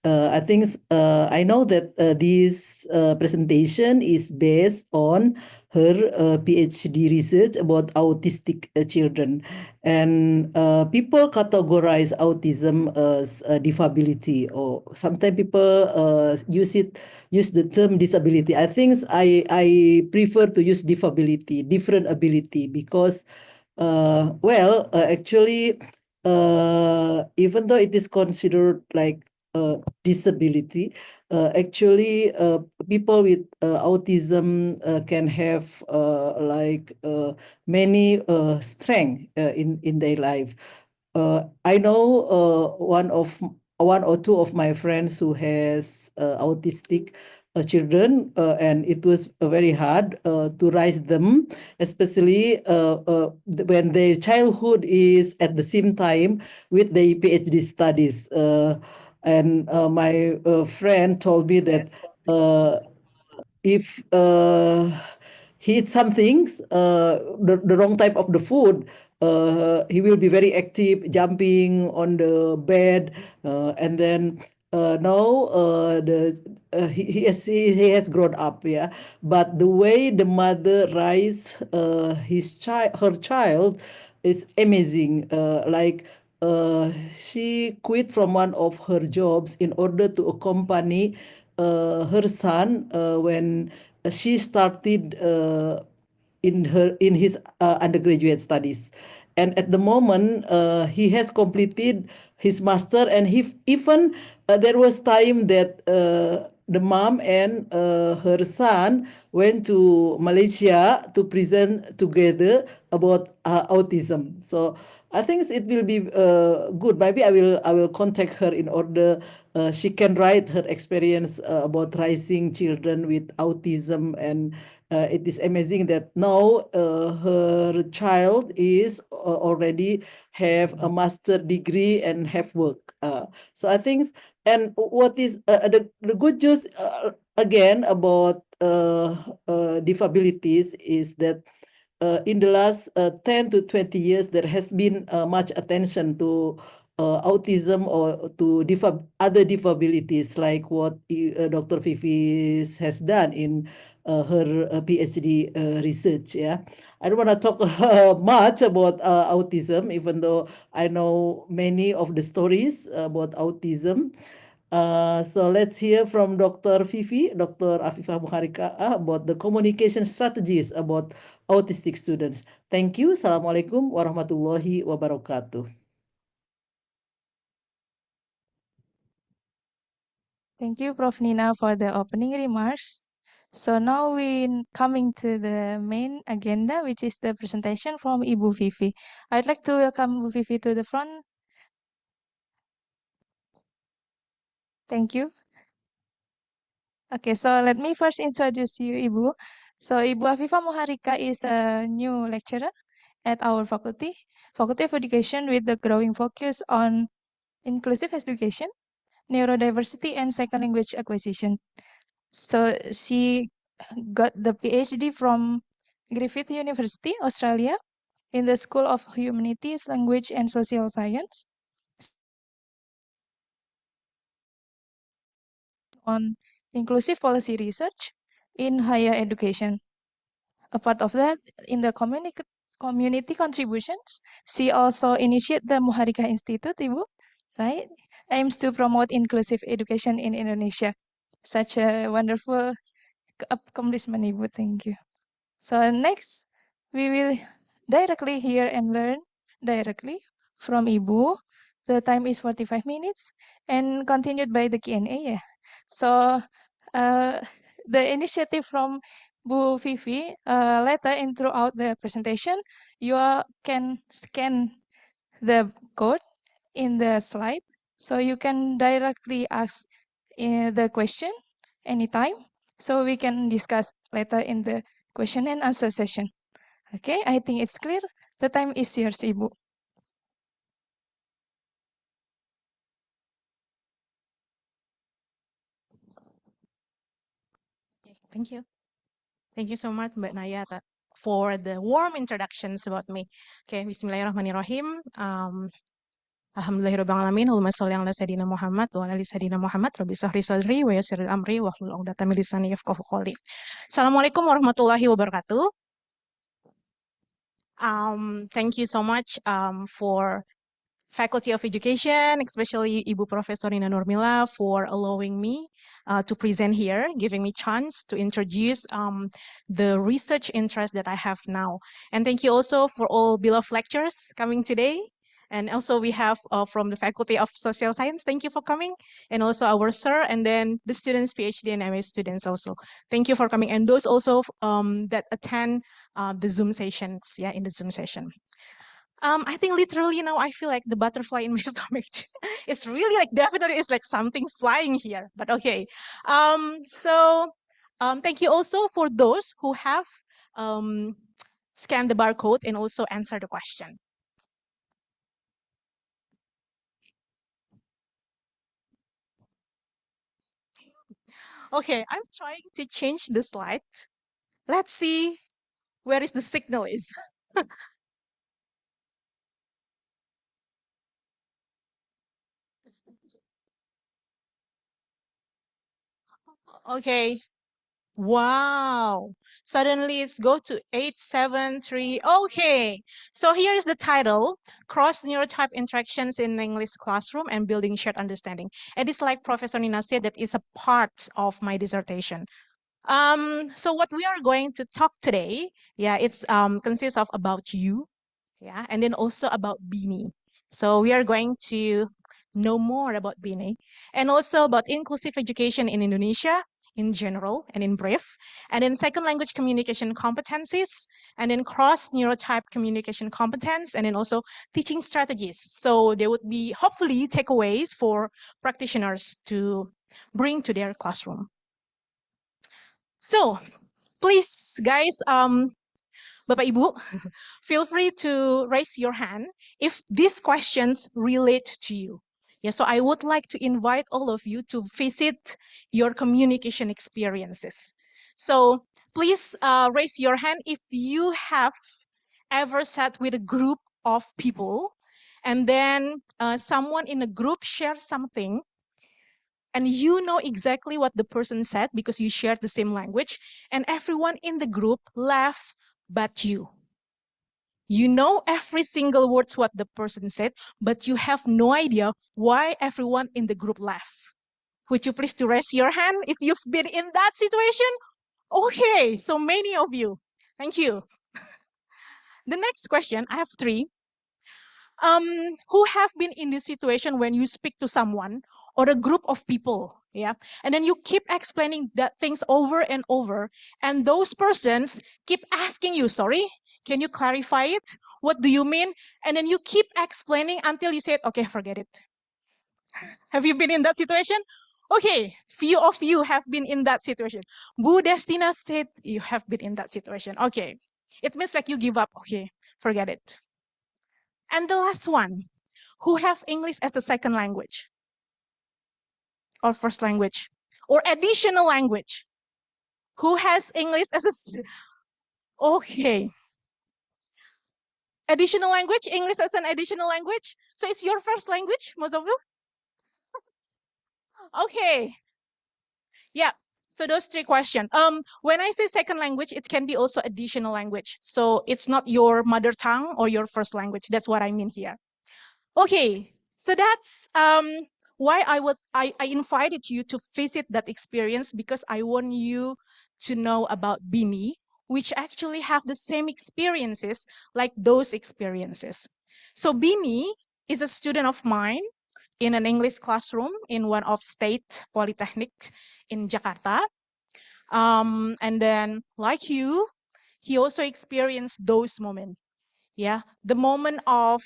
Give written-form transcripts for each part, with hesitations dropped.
I think I know that this presentation is based on her PhD research about autistic children, and people categorize autism as a disability, or sometimes people use the term disability. I think I prefer to use disability, different ability, because actually, even though it is considered like disability, actually people with autism can have many strength in their life. I know one or two of my friends who has autistic children, and it was very hard to raise them, especially when their childhood is at the same time with their PhD studies. And my friend told me that if he eats some things, the wrong type of the food, he will be very active, jumping on the bed, and then now he has grown up, yeah. But the way the mother raised her child is amazing. She quit from one of her jobs in order to accompany her son when she started in his undergraduate studies, and at the moment he has completed his master, and he even there was time that the mom and her son went to Malaysia to present together about autism. So I think it will be good. Maybe I will contact her in order she can write her experience about raising children with autism, and it is amazing that now her child is already have a master degree and have work. So I think, and what is the good news again about disabilities is that in the last 10 to 20 years, there has been much attention to autism or to other disabilities, like what Dr. Fifi has done in her PhD research. Yeah, I don't want to talk much about autism, even though I know many of the stories about autism. So let's hear from Dr. Fifi, Dr. Afifah Mukharika, about the communication strategies about autistic students. Thank you. Assalamualaikum warahmatullahi wabarakatuh. Thank you, Prof. Nina, for the opening remarks. So now we're coming to the main agenda, which is the presentation from Ibu Fifi. I'd like to welcome Ibu Fifi to the front. Thank you. Okay, so let me first introduce you, Ibu. So Ibu Afifah Muharika is a new lecturer at our Faculty of Education, with the growing focus on inclusive education, neurodiversity, and second language acquisition. So she got the PhD from Griffith University, Australia, in the School of Humanities, Language, and Social Science, on inclusive policy research in higher education. A part of that, in the community contributions, she also initiated the Muharika Institute, Ibu, right? Aims to promote inclusive education in Indonesia. Such a wonderful accomplishment, Ibu. Thank you. So next, we will directly hear and learn directly from Ibu. The time is 45 minutes and continued by the Q&A. Yeah. So the initiative from Bu Fifi, later and throughout the presentation, you all can scan the code in the slide, so you can directly ask the question anytime, so we can discuss later in the question and answer session. Okay, I think it's clear. The time is yours, Ibu. Thank you. Thank you so much, Mbak Naya, for the warm introductions about me. Okay, Bismillahirrahmanirrahim. Alhamdulillahirrahmanirrahim. Allahumma sholli ala sayyidina Muhammad wa ala ali sayyidina Muhammad. Rabbi shrah li sadri wa yassir li amri wahlul 'uqdatam min lisani yafqahu qawli. Assalamualaikum warahmatullahi wabarakatuh. Thank you so much for Faculty of Education, especially Ibu Profesor Nina Nurmila, for allowing me to present here, giving me chance to introduce the research interest that I have now. And thank you also for all beloved lecturers coming today. And also we have from the Faculty of Social Science, thank you for coming. And also our sir, and then the students, PhD and MA students also. Thank you for coming. And those also that attend the Zoom sessions, in the Zoom session. I think literally now I feel like the butterfly in my stomach. It's really like definitely it's like something flying here, but okay. Thank you also for those who have scanned the barcode and also answered the question. Okay, I'm trying to change the slide. Let's see where is the signal is. Okay. Wow. Suddenly it's go to 873. Okay. So here is the title, Cross Neurotype Interactions in English Classroom and Building Shared Understanding. And it's like Professor Nina said, that is a part of my dissertation. So what we are going to talk today, it's consists of about you, and then also about Bini. So we are going to know more about Bini and also about inclusive education in Indonesia in general and in brief, and then second language communication competencies, and then cross neurotype communication competence, and then also teaching strategies. So there would be hopefully takeaways for practitioners to bring to their classroom. So please guys, Bapak Ibu, feel free to raise your hand if these questions relate to you. So I would like to invite all of you to visit your communication experiences. So please raise your hand if you have ever sat with a group of people and then someone in a group shares something and you know exactly what the person said because you shared the same language and everyone in the group laughed but you. You know every single words what the person said, but you have no idea why everyone in the group laughed. Would you please to raise your hand if you've been in that situation? Okay, so many of you. Thank you. The next question, I have three. Who have been in this situation when you speak to someone or a group of people, and then you keep explaining that things over and over, and those persons keep asking you, sorry, can you clarify it? What do you mean? And then you keep explaining until you said, okay, forget it. Have you been in that situation? Okay, few of you have been in that situation. Bu Destina said you have been in that situation. Okay, it means like you give up. Okay, forget it. And the last one, who have English as a second language or first language or additional language? Who has English as a... Okay. Additional language, English as an additional language. So it's your first language, most of you? Okay. Yeah. So those three questions. When I say second language, it can be also additional language. So it's not your mother tongue or your first language. That's what I mean here. Okay. So that's why I invited you to visit that experience, because I want you to know about Bini, which actually have the same experiences like those experiences. So Bini is a student of mine in an English classroom in one of State Polytechnic in Jakarta. And then like you, he also experienced those moments. The moment of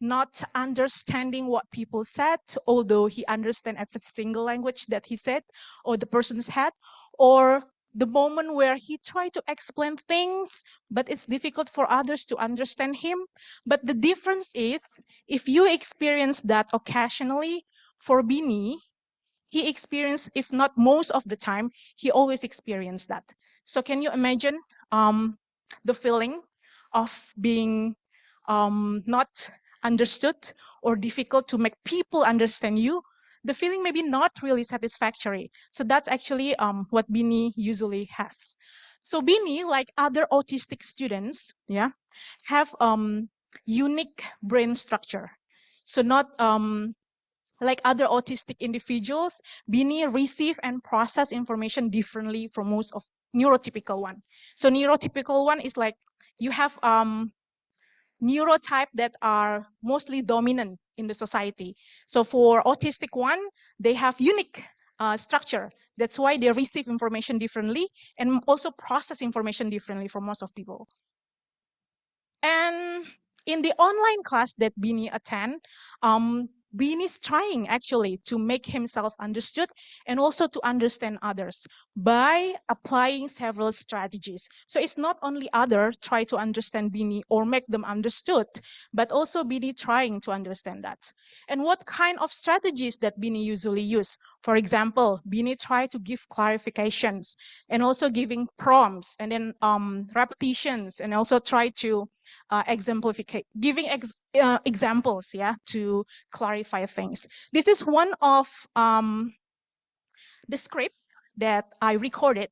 not understanding what people said, although he understand every single language that he said or the person's had, or the moment where he tried to explain things, but it's difficult for others to understand him. But the difference is, if you experience that occasionally, for Bini, he experienced, if not most of the time, he always experienced that. So can you imagine the feeling of being not understood or difficult to make people understand you, the feeling maybe not really satisfactory. So that's actually what Bini usually has. So Bini, like other autistic students, yeah, have unique brain structure. So not like other autistic individuals, Bini receive and process information differently from most of neurotypical one. So neurotypical one is like you have neurotype that are mostly dominant in the society. So for autistic one, they have unique structure. That's why they receive information differently and also process information differently from most of people. And in the online class that Bini attend, Bini is trying actually to make himself understood and also to understand others by applying several strategies. So it's not only others try to understand Bini or make them understood, but also Bini trying to understand that. And what kind of strategies that Bini usually use? For example, Bini try to give clarifications and also giving prompts and then repetitions and also try to giving examples, yeah, to clarify things. This is one of the script that I recorded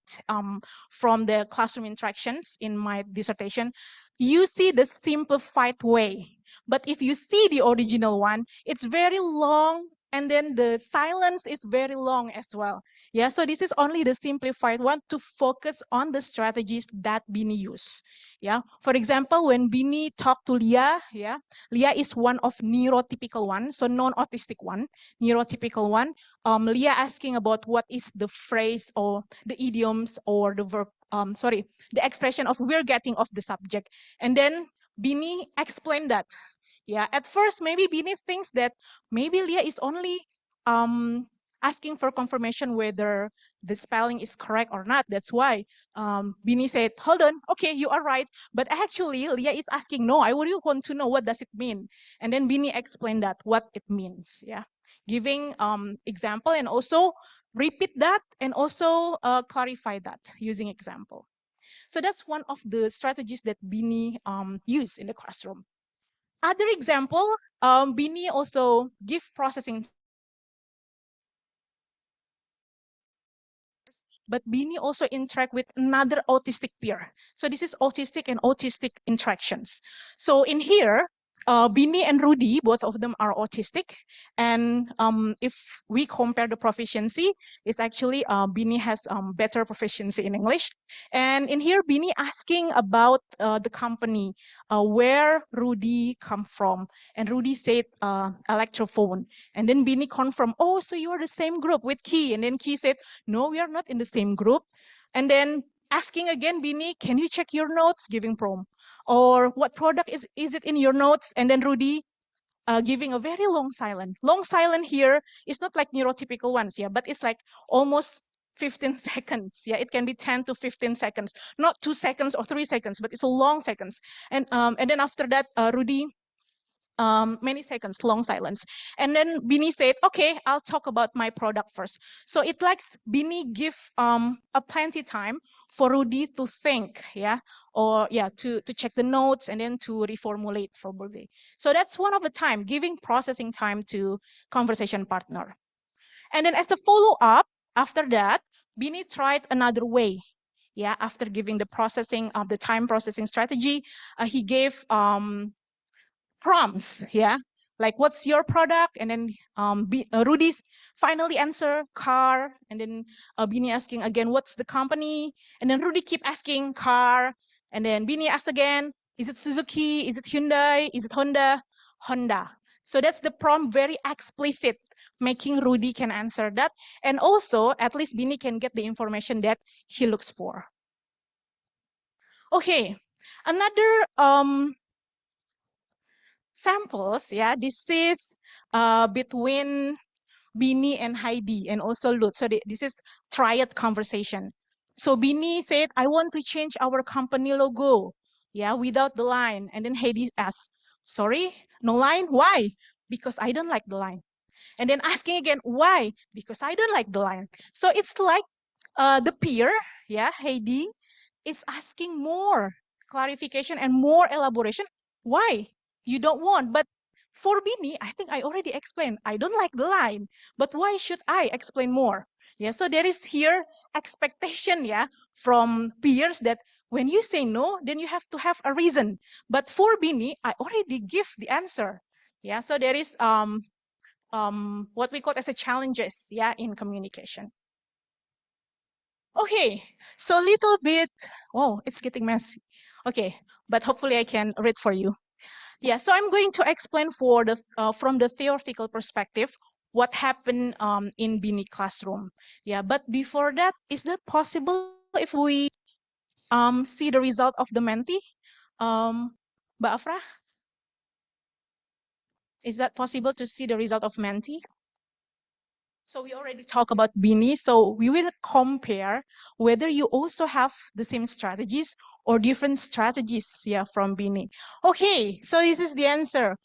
from the classroom interactions in my dissertation. You see the simplified way, but if you see the original one, it's very long and then the silence is very long as well. Yeah, so this is only the simplified one to focus on the strategies that Bini use. Yeah, for example, when Bini talked to Lia, yeah, Lia is one of neurotypical one, so non-autistic one, neurotypical one. Lia asking about what is the phrase or the idioms or the verb, the expression of we're getting of the subject. And then Bini explained that. Yeah, at first, maybe Bini thinks that maybe Lia is only asking for confirmation whether the spelling is correct or not. That's why Bini said, hold on, okay, you are right. But actually, Lia is asking, no, I really want to know what does it mean. And then Bini explained that, what it means, yeah. Giving example and also repeat that and also clarify that using example. So that's one of the strategies that Bini used in the classroom. Other example, Bini also give processing, but Bini also interact with another autistic peer. So this is autistic and autistic interactions. So in here, Bini and Rudy, both of them are autistic. And if we compare the proficiency, it's actually Bini has better proficiency in English. And in here, Bini asking about the company, where Rudy come from. And Rudy said electrophone. And then Bini confirmed, oh, so you are the same group with Key. And then Key said, no, we are not in the same group. And then asking again, Bini, can you check your notes, giving prompt? Or what product is it in your notes? And then Rudy giving a very long silence. Long silence here is not like neurotypical ones, yeah, but it's like almost 15 seconds. Yeah, it can be 10 to 15 seconds, not 2 seconds or 3 seconds, but it's a long seconds. And then after that, Rudy, many seconds, long silence. And then Bini said, okay, I'll talk about my product first. So it likes Bini give a plenty time for Rudy to think, yeah, or yeah, to check the notes and then to reformulate for Rudy. So that's one of the time, giving processing time to conversation partner. And then as a follow-up, after that, Bini tried another way. Yeah, after giving the processing of the time processing strategy, he gave prompts, yeah, like what's your product, and then Rudy's finally answer car, and then Bini asking again what's the company, and then Rudy keep asking car, and then Bini asks again, is it Suzuki, is it Hyundai, is it Honda? Honda. So that's the prompt, very explicit, making Rudy can answer that, and also at least Bini can get the information that he looks for. Okay, another samples, yeah, this is between Bini and Heidi and also Lut. So this is triad conversation. So Bini said, I want to change our company logo, yeah, without the line. And then Heidi asked, sorry, no line? Why? Because I don't like the line. And then asking again, why? Because I don't like the line. So it's like the peer, yeah, Heidi, is asking more clarification and more elaboration. Why? You don't want, but For Bini, I think I already explained. I don't like the line, but why should I explain more? Yeah, so there is here expectation, yeah, from peers that when you say no, then you have to have a reason. But for Bini, I already give the answer. Yeah, so there is what we call as a challenges, yeah, in communication. Okay, so a little bit, oh, it's getting messy. Okay, but hopefully I can read for you. Yeah, so I'm going to explain for the from the theoretical perspective what happened in Bini classroom. Yeah, but before that, is that possible if we see the result of the Menti? Mbak Afra, is that possible to see the result of Menti? So we already talked about Bini, so we will compare whether you also have the same strategies or different strategies, yeah, from Bini. Okay, so this is the answer.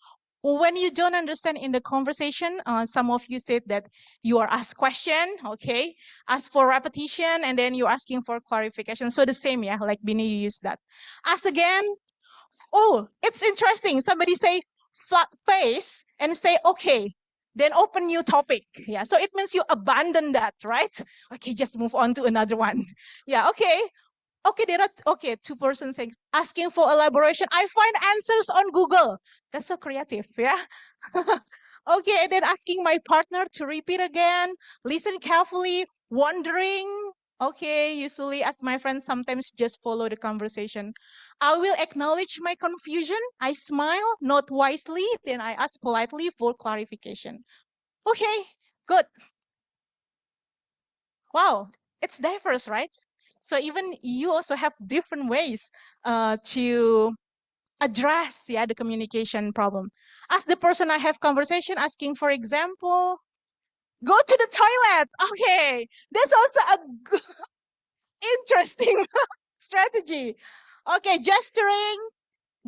When you don't understand in the conversation, some of you said that you are asked question, okay, ask for repetition, and then you're asking for clarification. So the same, yeah, like Bini, you use that. Ask again. Oh, it's interesting. Somebody say flat face and say, okay, then open new topic. Yeah, so it means you abandon that, right? Okay, just move on to another one. Yeah, okay. Okay, there are, okay, two persons asking for elaboration. I find answers on Google. That's so creative, yeah? Okay, and then asking my partner to repeat again, listen carefully, wondering. Okay, usually as my friends sometimes just follow the conversation. I will acknowledge my confusion. I smile, not wisely, then I ask politely for clarification. Okay, good. Wow, it's diverse, right? So even you also have different ways to address, yeah, the communication problem. Ask the person I have conversation, asking for example, go to the toilet. Okay, that's also a interesting strategy. Okay, gesturing,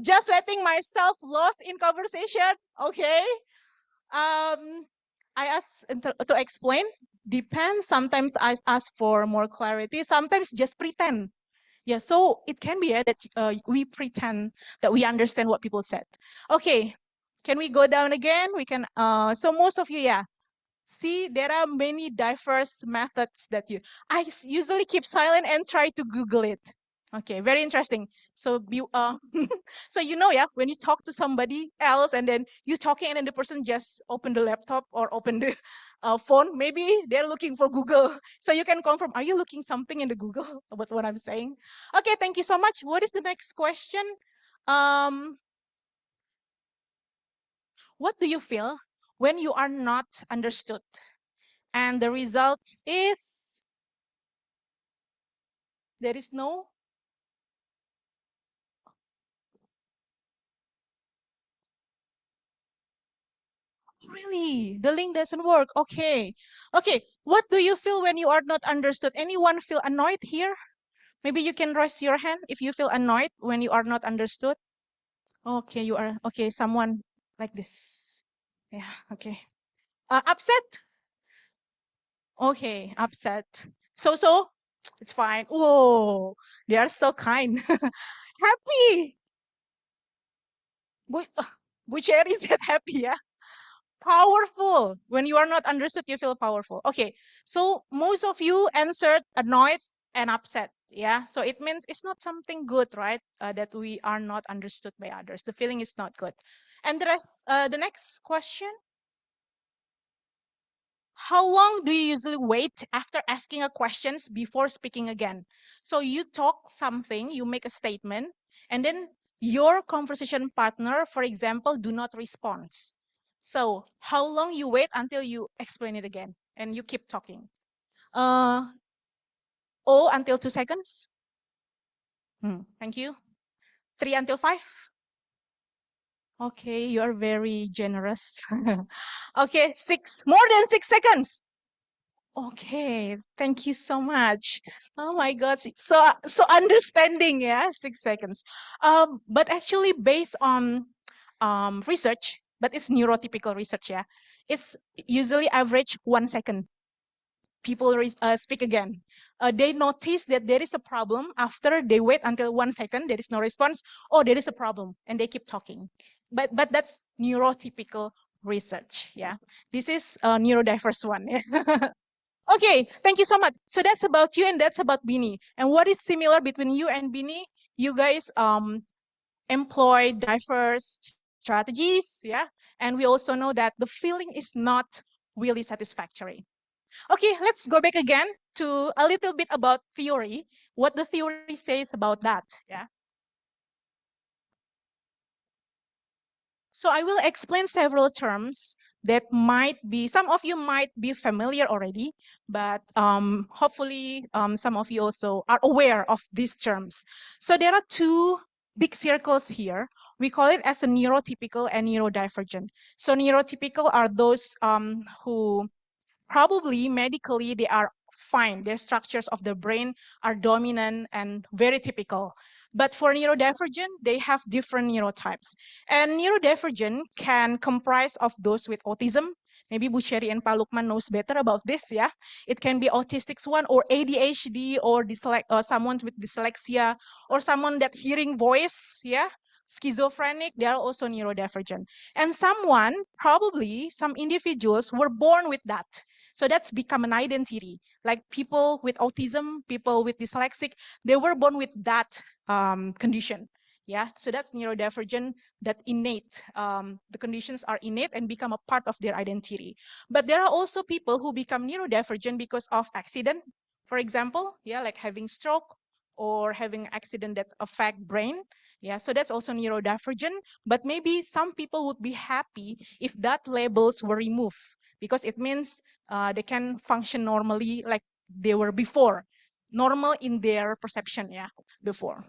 just letting myself lost in conversation. Okay, I ask to explain. Depends. Sometimes I ask for more clarity. Sometimes just pretend. Yeah, so it can be that we pretend that we understand what people said. Okay, can we go down again? We can. So most of you, yeah. See, there are many diverse methods that I usually keep silent and try to Google it. Okay, very interesting. So, so yeah, when you talk to somebody else and then you talking and then the person just open the laptop or open the phone, maybe they're looking for Google. So you can confirm, are you looking something in the Google about what I'm saying? Okay, thank you so much. What is the next question? What do you feel when you are not understood? And the results is there is no. Really, the link doesn't work. Okay. Okay. What do you feel when you are not understood? Anyone feel annoyed here? Maybe you can raise your hand if you feel annoyed when you are not understood. Okay, you are. Okay, someone like this. Yeah, okay. Upset? Okay, upset. So, it's fine. Oh, they are so kind. Happy. Bucheri said happy, yeah? Powerful. When you are not understood, you feel powerful. Okay, so most of you answered annoyed and upset. Yeah, so it means it's not something good, right? That we are not understood by others. The feeling is not good. And the next question. How long do you usually wait after asking a questions before speaking again? So you talk something, you make a statement, and then your conversation partner, for example, do not respond. So how long you wait until you explain it again and you keep talking? Until 2 seconds. Thank you. 3 until 5. Okay, you are very generous. Okay, 6, more than 6 seconds. Okay, thank you so much. Oh my God, so understanding, yeah, 6 seconds. But actually based on research, but it's neurotypical research, yeah. It's usually average 1 second. People speak again. They notice that there is a problem after they wait until 1 second, there is no response. Oh, there is a problem, and they keep talking. but that's neurotypical research. Yeah, this is a neurodiverse one. Yeah. Okay, thank you so much. So that's about you and that's about Bini. And what is similar between you and Bini? You guys employ diverse strategies, yeah? And we also know that the feeling is not really satisfactory. Okay, let's go back again to a little bit about theory, what the theory says about that, yeah? So I will explain several terms that might be, some of you might be familiar already, but hopefully some of you also are aware of these terms. So there are two big circles here. We call it as a neurotypical and neurodivergent. So neurotypical are those who probably medically they are fine. Their structures of the brain are dominant and very typical. But for neurodivergent, they have different neurotypes. And neurodivergent can comprise of those with autism. Maybe Bu Cherry and Pak Lukman knows better about this, yeah. It can be autistic one or ADHD or someone with dyslexia or someone that hearing voice, yeah. Schizophrenic, they are also neurodivergent. And someone, probably some individuals were born with that. So that's become an identity. Like people with autism, people with dyslexic, they were born with that condition. Yeah, so that's neurodivergent, that innate. The conditions are innate and become a part of their identity. But there are also people who become neurodivergent because of accident, for example, yeah, like having stroke or having accident that affect brain. Yeah, so that's also neurodivergent. But maybe some people would be happy if that labels were removed because it means they can function normally like they were before, normal in their perception, yeah, before.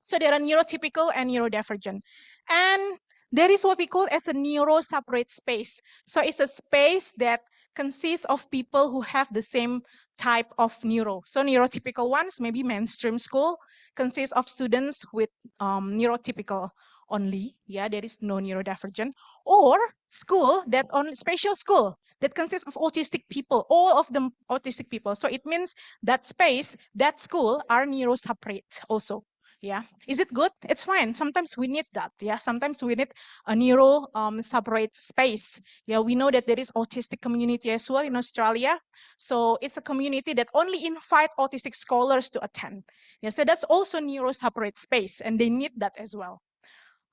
So there are neurotypical and neurodivergent. And there is what we call as a neuro-separate space. So it's a space that consists of people who have the same type of neuro. So neurotypical ones, maybe mainstream school, consists of students with neurotypical only. Yeah, there is no neurodivergent. Or school that on special school that consists of autistic people, all of them autistic people. So it means that space, that school are neuro-separate also. Yeah, is it good? It's fine. Sometimes we need that. Yeah, sometimes we need a neuro separate space. Yeah, we know that there is autistic community as well in Australia. So it's a community that only invite autistic scholars to attend. Yeah, so that's also neuro separate space, and they need that as well.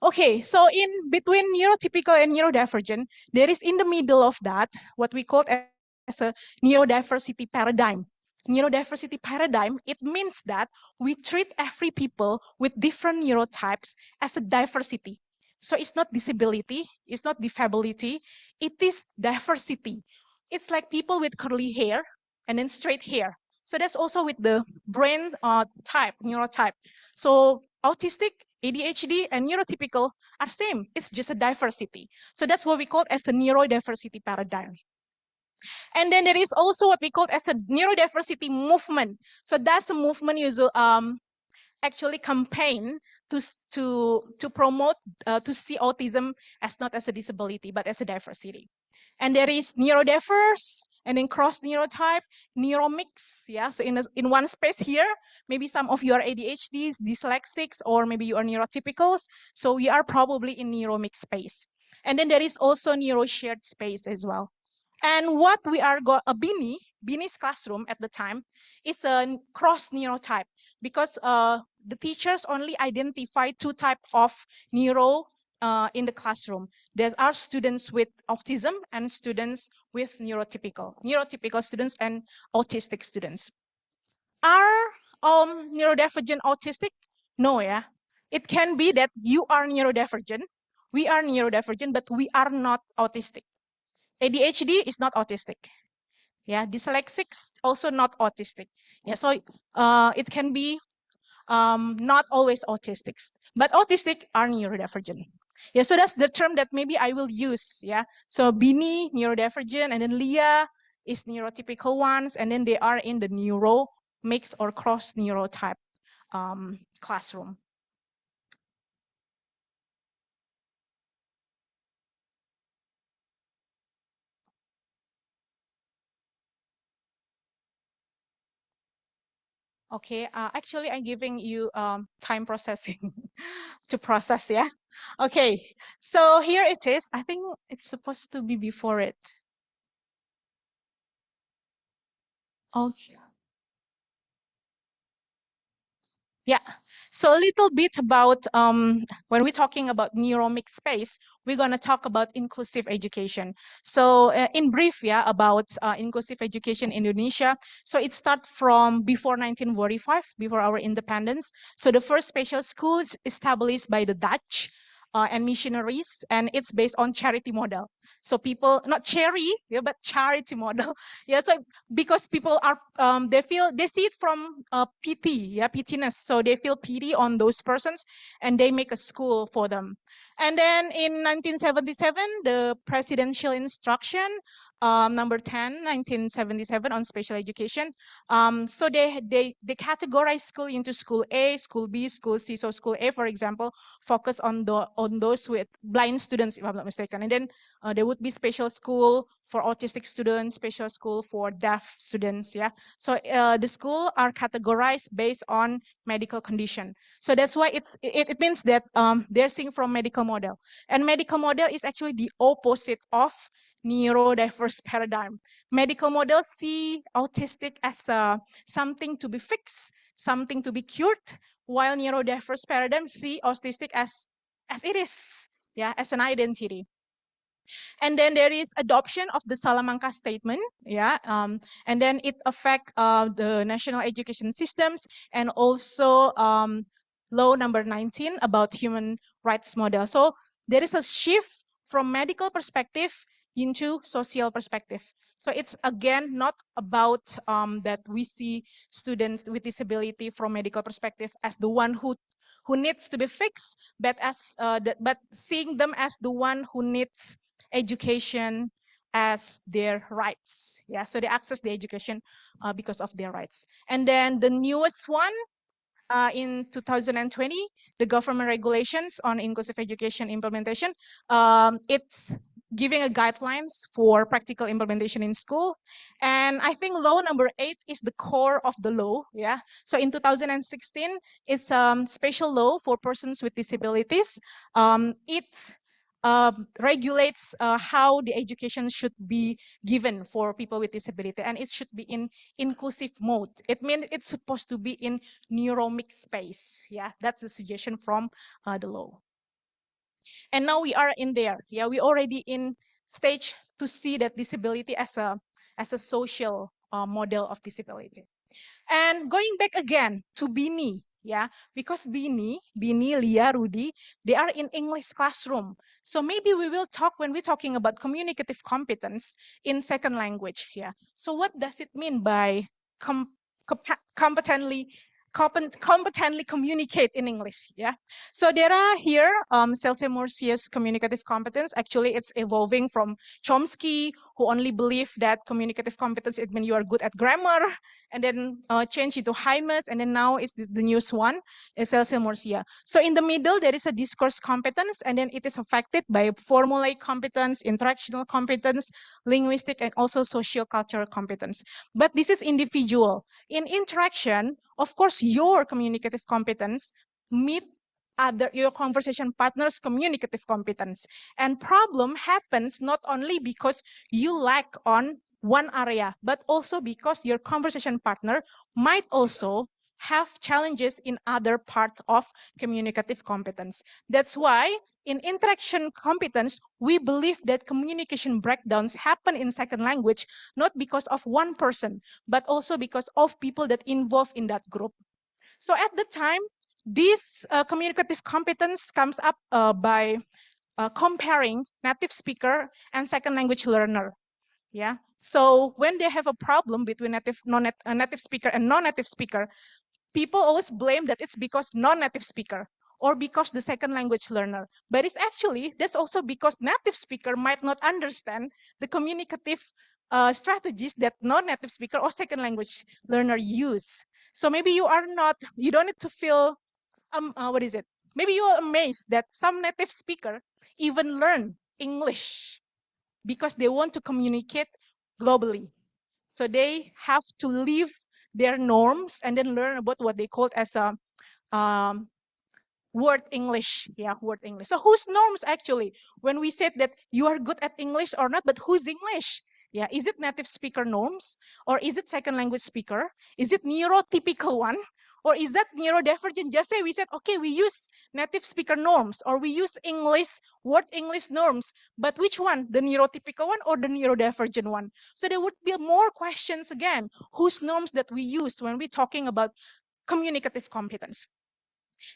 Okay, so in between neurotypical and neurodivergent, there is in the middle of that what we call as a neurodiversity paradigm. Neurodiversity paradigm, it means that we treat every people with different neurotypes as a diversity. So it's not disability, it's not disability, it is diversity. It's like people with curly hair and then straight hair. So that's also with the brain type, neurotype. So autistic, ADHD, and neurotypical are same. It's just a diversity. So that's what we call as a neurodiversity paradigm. And then there is also what we call as a neurodiversity movement. So that's a movement usually actually campaign to promote to see autism as not as a disability but as a diversity. And there is neurodiverse and then cross neurotype, neuromix. Yeah, so in one space here, maybe some of you are ADHDs, dyslexics, or maybe you are neurotypicals. So we are probably in neuromix space. And then there is also neuroshared space as well. And what we are Bini's classroom at the time is a cross neurotype because the teachers only identify two types of neuro in the classroom. There are students with autism and students with neurotypical students and autistic students. Are neurodivergent autistic? No, yeah. It can be that you are neurodivergent, we are neurodivergent, but we are not autistic. ADHD is not autistic. Yeah, dyslexics also not autistic. Yeah, so it can be not always autistics, but autistic are neurodivergent. Yeah, so that's the term that maybe I will use. Yeah, so Bini neurodivergent, and then Leah is neurotypical ones, and then they are in the neuro mix or cross neurotype classroom. Okay, actually, I'm giving you time processing to process, yeah? Okay, so here it is. I think it's supposed to be before it. Okay. Yeah, so a little bit about when we're talking about neuromix space, we're going to talk about inclusive education. So in brief, yeah, about inclusive education in Indonesia. So it starts from before 1945, before our independence. So the first special school is established by the Dutch and missionaries, and it's based on charity model. So people, not cherry, yeah, but charity model. Yeah, so because people are they see it from pity, yeah, pityness, so they feel pity on those persons and they make a school for them. And then in 1977, the presidential instruction number 10 1977 on special education, so they categorize school into school A, school B, school C. So school A, for example, focus on those with blind students, if I'm not mistaken. And then there would be special school for autistic students, special school for deaf students, yeah. So the school are categorized based on medical condition. So that's why it means that they're seeing from medical model. And medical model is actually the opposite of neurodiverse paradigm. Medical model see autistic as something to be fixed, something to be cured, while neurodiverse paradigm see autistic as it is, yeah, as an identity. And then there is adoption of the Salamanca Statement, yeah, and then it affect the national education systems, and also law number 19 about human rights model. So there is a shift from medical perspective into social perspective. So it's again not about that we see students with disability from medical perspective as the one who needs to be fixed, but as but seeing them as the one who needs education as their rights. Yeah, so they access the education because of their rights. And then the newest one in 2020, the government regulations on inclusive education implementation, it's giving a guidelines for practical implementation in school. And I think law number 8 is the core of the law. Yeah. So in 2016, it's special law for persons with disabilities. It regulates how the education should be given for people with disability, and it should be in inclusive mode. It means it's supposed to be in neuromix space. Yeah, that's the suggestion from the law. And now we are in there. Yeah, we already in stage to see that disability as a social model of disability. And going back again to Bini, yeah, because Bini, Lia, Rudy, they are in English classroom. So maybe we will talk when we're talking about communicative competence in second language, yeah. So what does it mean by competently communicate in English, yeah? So there are here Celsius communicative competence. Actually, it's evolving from Chomsky, who only believed that communicative competence, it means you are good at grammar, and then change it to Hymas, and then now it's the newest one, is Celsius. So in the middle, there is a discourse competence, and then it is affected by formulaic competence, interactional competence, linguistic, and also socio-cultural competence. But this is individual. In interaction, of course, your communicative competence meet your conversation partner's communicative competence. And problem happens not only because you lack on one area, but also because your conversation partner might also have challenges in other part of communicative competence. That's why in interaction competence, we believe that communication breakdowns happen in second language, not because of one person, but also because of people that involved in that group. So at the time, this communicative competence comes up by comparing native speaker and second language learner. Yeah. So when they have a problem between native speaker and non-native speaker, people always blame that it's because non-native speaker or because the second language learner. But it's actually, that's also because native speaker might not understand the communicative strategies that non-native speaker or second language learner use. So maybe you don't need to feel, what is it? Maybe you are amazed that some native speaker even learn English because they want to communicate globally. So they have to leave their norms and then learn about what they called as a word English. Yeah, word English. So whose norms actually? When we said that you are good at English or not, but whose English? Yeah, is it native speaker norms? Or is it second language speaker? Is it neurotypical one? Or is that neurodivergent? Just say we said, okay, we use native speaker norms or we use English, word English norms, but which one? The neurotypical one or the neurodivergent one? So there would be more questions again, whose norms that we use when we're talking about communicative competence.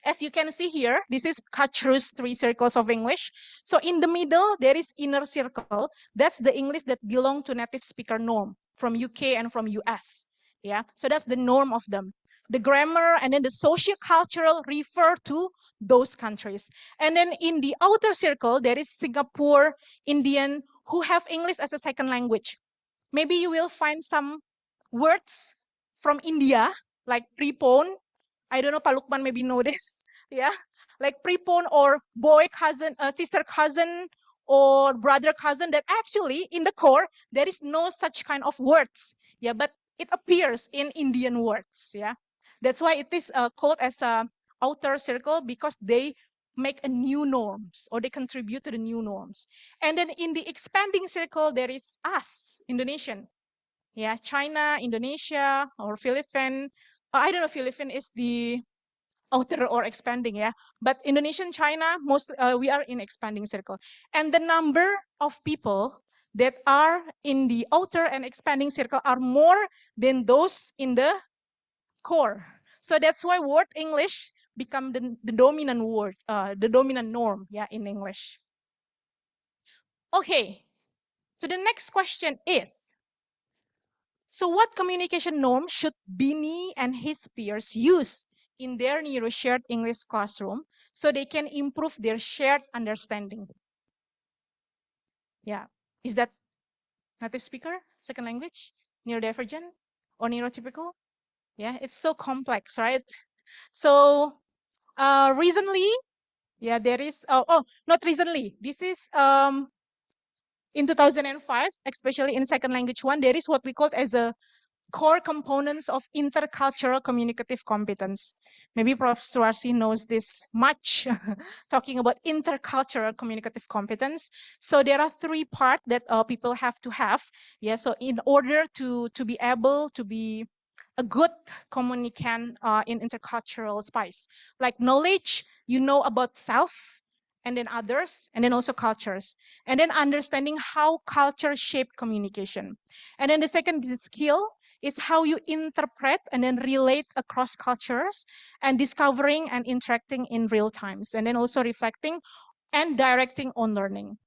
As you can see here, this is Kachru's 3 circles of English. So in the middle, there is inner circle. That's the English that belong to native speaker norm from UK and from US. Yeah, so that's the norm of them. The grammar and then the socio-cultural refer to those countries. And then in the outer circle, there is Singapore, Indian, who have English as a second language. Maybe you will find some words from India, like prepone. I don't know, Pak Lukman maybe know this. Yeah, like prepone or boy cousin, sister cousin, or brother cousin, that actually in the core, there is no such kind of words. Yeah, but it appears in Indian words. Yeah, that's why it is called as a outer circle, because they make a new norms or they contribute to the new norms. And then in the expanding circle, there is us, Indonesian. Yeah, China, Indonesia, or Philippines. I don't know, Philippines is the outer or expanding, yeah. But Indonesian, China, most we are in expanding circle. And the number of people that are in the outer and expanding circle are more than those in the core. So that's why word English become the dominant word, the dominant norm, yeah, in English. Okay, so the next question is, so what communication norms should Bini and his peers use in their NeuroShared English classroom so they can improve their shared understanding? Yeah, is that native speaker, second language, neurodivergent, or neurotypical? Yeah, it's so complex, right? So recently, yeah, there is, not recently, this is in 2005, especially in second language one, there is what we call as a core components of intercultural communicative competence. Maybe Prof. Suarsi knows this much, talking about intercultural communicative competence. So there are 3 parts that people have to have. Yeah, so in order to be able to be a good communicant in intercultural space, like knowledge, you know about self, and then others, and then also cultures, and then understanding how culture shape communication. And then the second skill is how you interpret and then relate across cultures and discovering and interacting in real times, and then also reflecting and directing on learning.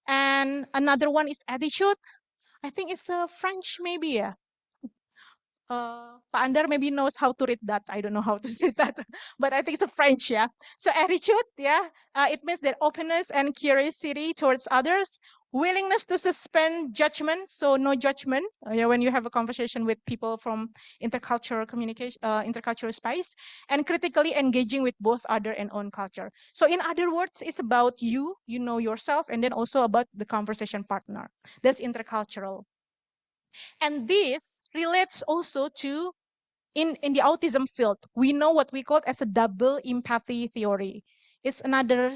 And another one is attitude. I think it's a French maybe, yeah. Pak Andar maybe knows how to read that. I don't know how to say that, but I think it's a French, yeah. So attitude, yeah, it means that openness and curiosity towards others, willingness to suspend judgment, so no judgment yeah, when you have a conversation with people from intercultural communication, intercultural space, and critically engaging with both other and own culture. So in other words, it's about you know yourself, and then also about the conversation partner. That's intercultural. And this relates also to, in the autism field, we know what we call as a double empathy theory. It's another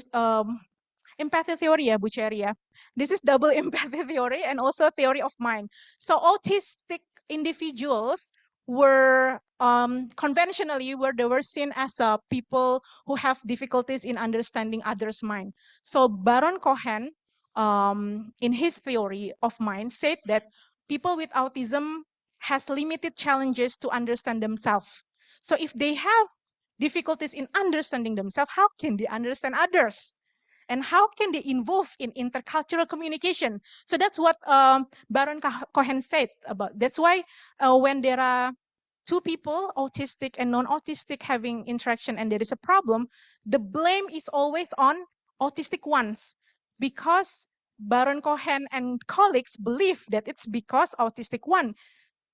empathy theory, Bu Cherry. This is double empathy theory and also theory of mind. So autistic individuals were conventionally they were seen as people who have difficulties in understanding others' mind. So Baron Cohen, in his theory of mind, said that people with autism has limited challenges to understand themselves. So if they have difficulties in understanding themselves, how can they understand others? And how can they involve in intercultural communication? So that's what Baron Cohen said about. That's why when there are 2 people, autistic and non-autistic, having interaction and there is a problem, the blame is always on autistic ones, because Baron Cohen and colleagues believe that it's because autistic one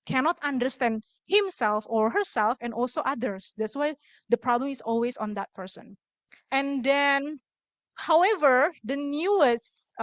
cannot understand himself or herself and also others. That's why the problem is always on that person. And then, however, the newest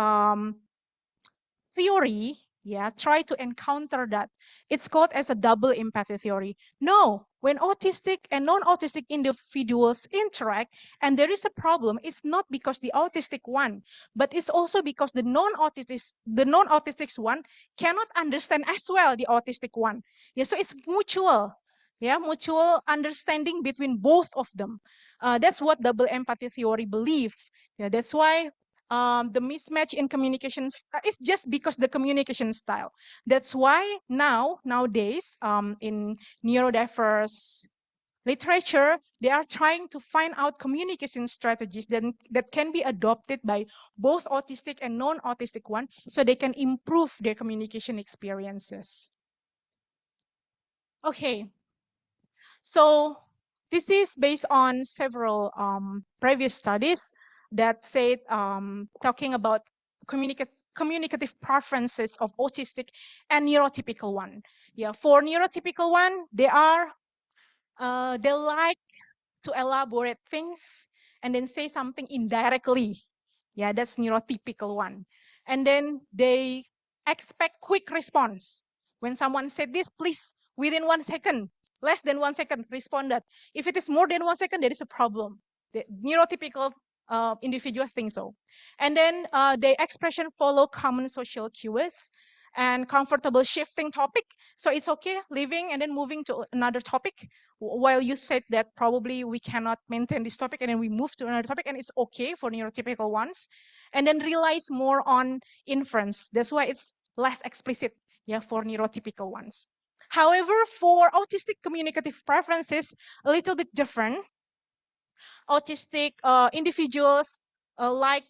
theory, Yeah, try to encounter that. It's called as a double empathy theory. No, when autistic and non-autistic individuals interact and there is a problem, it's not because the autistic one, but it's also because the non-autistic one cannot understand as well the autistic one. Yeah, so it's mutual. Yeah, mutual understanding between both of them. That's what double empathy theory believe. Yeah, that's why the mismatch in communication is just because the communication style. That's why nowadays in neurodiverse literature, they are trying to find out communication strategies that can be adopted by both autistic and non-autistic one, so they can improve their communication experiences. Okay, so this is based on several previous studies that said talking about communicative preferences of autistic and neurotypical one. Yeah, for neurotypical one, they like to elaborate things and then say something indirectly. Yeah, that's neurotypical one. And then they expect quick response. When someone said this, please, within 1 second, less than 1 second, respond that. If it is more than 1 second, there is a problem. The neurotypical individual think so. And then the expression follow common social cues and comfortable shifting topic. So it's okay leaving and then moving to another topic while you said that probably we cannot maintain this topic and then we move to another topic, and it's okay for neurotypical ones. And then relies more on inference. That's why it's less explicit, yeah, for neurotypical ones. However, for autistic communicative preferences, a little bit different. Autistic individuals like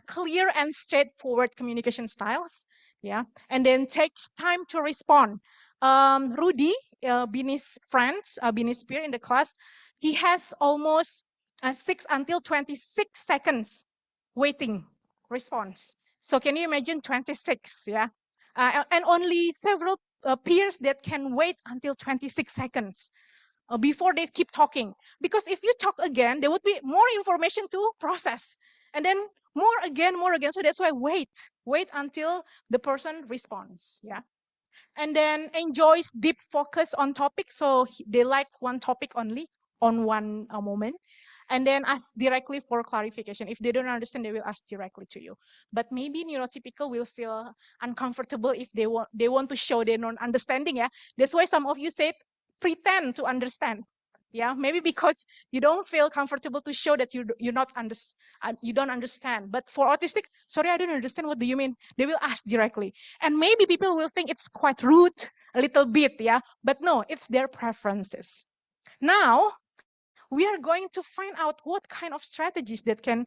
clear and straightforward communication styles, yeah, and then takes time to respond. Rudy, Bini's friends, Bini's peer in the class, he has almost 6 until 26 seconds waiting response. So can you imagine 26, yeah? And only several peers that can wait until 26 seconds. Before they keep talking. Because if you talk again, there would be more information to process. And then more again. So that's why wait until the person responds. Yeah. And then enjoys deep focus on topic. So they like one topic only on one moment. And then ask directly for clarification. If they don't understand, they will ask directly to you. But maybe neurotypical will feel uncomfortable if they want to show their non-understanding. Yeah, that's why some of you said pretend to understand. Yeah, maybe because you don't feel comfortable to show that you don't understand. But for autistic, sorry, I don't understand. What do you mean? They will ask directly, and maybe people will think it's quite rude a little bit. Yeah, but no, it's their preferences. Now we are going to find out what kind of strategies that can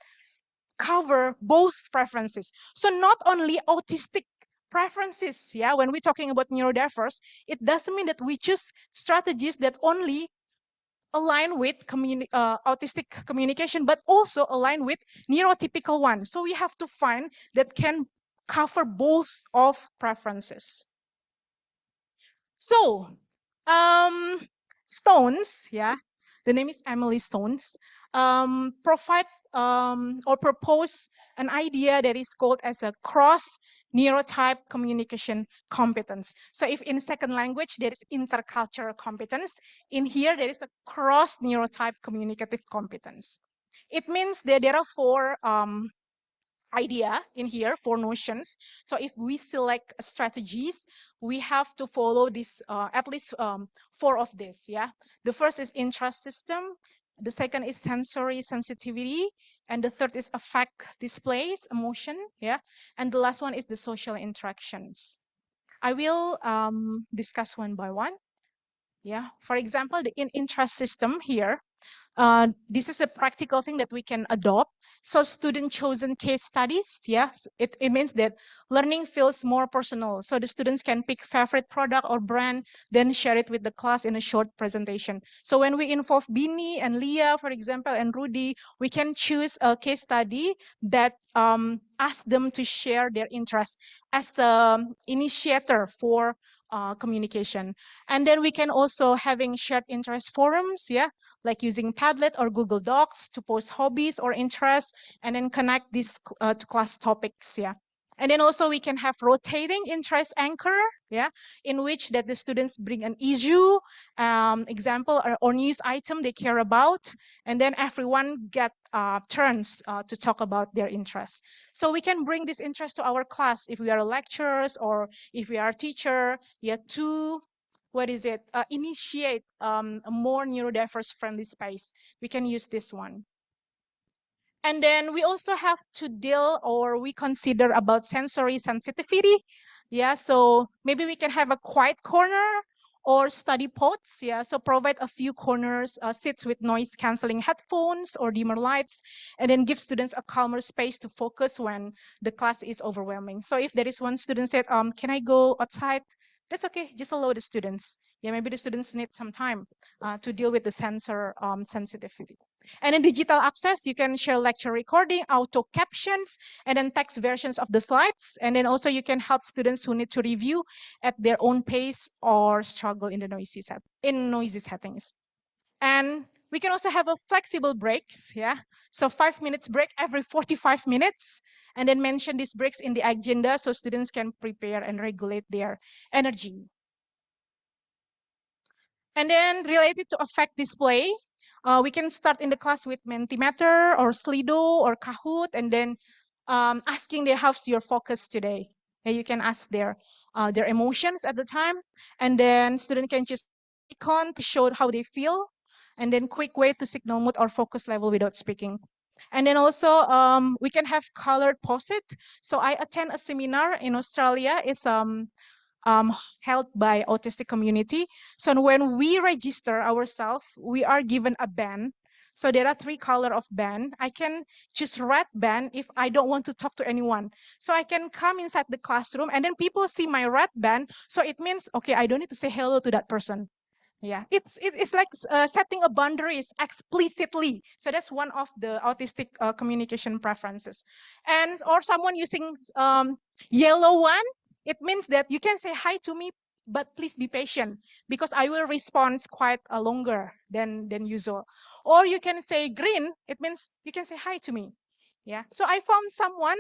cover both preferences. So not only autistic preferences, yeah, when we're talking about neurodiverse, it doesn't mean that we choose strategies that only align with autistic communication, but also align with neurotypical one. So we have to find that can cover both of preferences. So, Stones, yeah, the name is Emily Stones, provide or propose an idea that is called as a cross neurotype communication competence. So if in second language, there is intercultural competence, in here, there is a cross neurotype communicative competence. It means that there are 4 idea in here, 4 notions. So if we select strategies, we have to follow this at least 4 of this. Yeah, the first is interest system, the second is sensory sensitivity, and the third is affect displays, emotion. Yeah, and the last one is the social interactions. I will discuss one by one. Yeah, for example, the interest system here. This is a practical thing that we can adopt. So student chosen case studies, yes, it means that learning feels more personal. So the students can pick favorite product or brand, then share it with the class in a short presentation. So when we involve Bini and Leah, for example, and Rudy, we can choose a case study that asks them to share their interest as an initiator for communication. And then we can also having shared interest forums, yeah, like using Padlet or Google Docs to post hobbies or interests and then connect these to class topics, yeah. And then also we can have rotating interest anchor, yeah, in which that the students bring an issue, example, or news item they care about, and then everyone get turns to talk about their interests. So we can bring this interest to our class if we are lecturers or if we are a teacher, yeah, to initiate a more neurodiverse friendly space. We can use this one. And then we also have to deal, or we consider about sensory sensitivity. Yeah, so maybe we can have a quiet corner or study pods. Yeah, so provide a few corners, seats with noise canceling headphones or dimmer lights, and then give students a calmer space to focus when the class is overwhelming. So if there is one student said, can I go outside? That's okay, just allow the students. Yeah, maybe the students need some time to deal with the sensor sensitivity. And in digital access, you can share lecture recording, auto captions, and then text versions of the slides. And then also you can help students who need to review at their own pace or struggle in the noisy settings. And we can also have a flexible breaks, yeah. So 5 minutes break every 45 minutes, and then mention these breaks in the agenda so students can prepare and regulate their energy. And then related to affect display, we can start in the class with Mentimeter or Slido or Kahoot, and then asking them, how's your focus today? And you can ask their emotions at the time, and then student can choose icon to show how they feel, and then quick way to signal mood or focus level without speaking. And then also we can have colored post-it. So I attend a seminar in Australia. It's held by autistic community. So when we register ourselves, we are given a band. So there are 3 colors of band. I can choose red band if I don't want to talk to anyone. So I can come inside the classroom and then people see my red band. So it means, okay, I don't need to say hello to that person. Yeah, it's like setting a boundaries explicitly. So that's one of the autistic communication preferences. And or someone using yellow one, it means that you can say hi to me, but please be patient because I will respond quite longer than usual. Or you can say green, it means you can say hi to me. Yeah, so I found someone,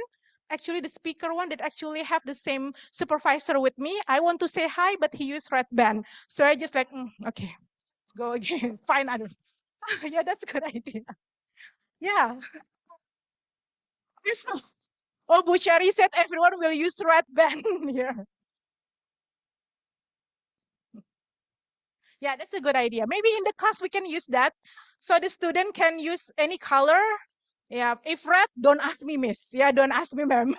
actually the speaker one, that actually have the same supervisor with me. I want to say hi, but he used red band. So I just like, okay, go again, find other. Yeah, that's a good idea. Yeah. Oh, Buchari said everyone will use red band here. Yeah, that's a good idea. Maybe in the class we can use that. So the student can use any color. Yeah, if red, don't ask me, miss. Yeah, don't ask me, ma'am.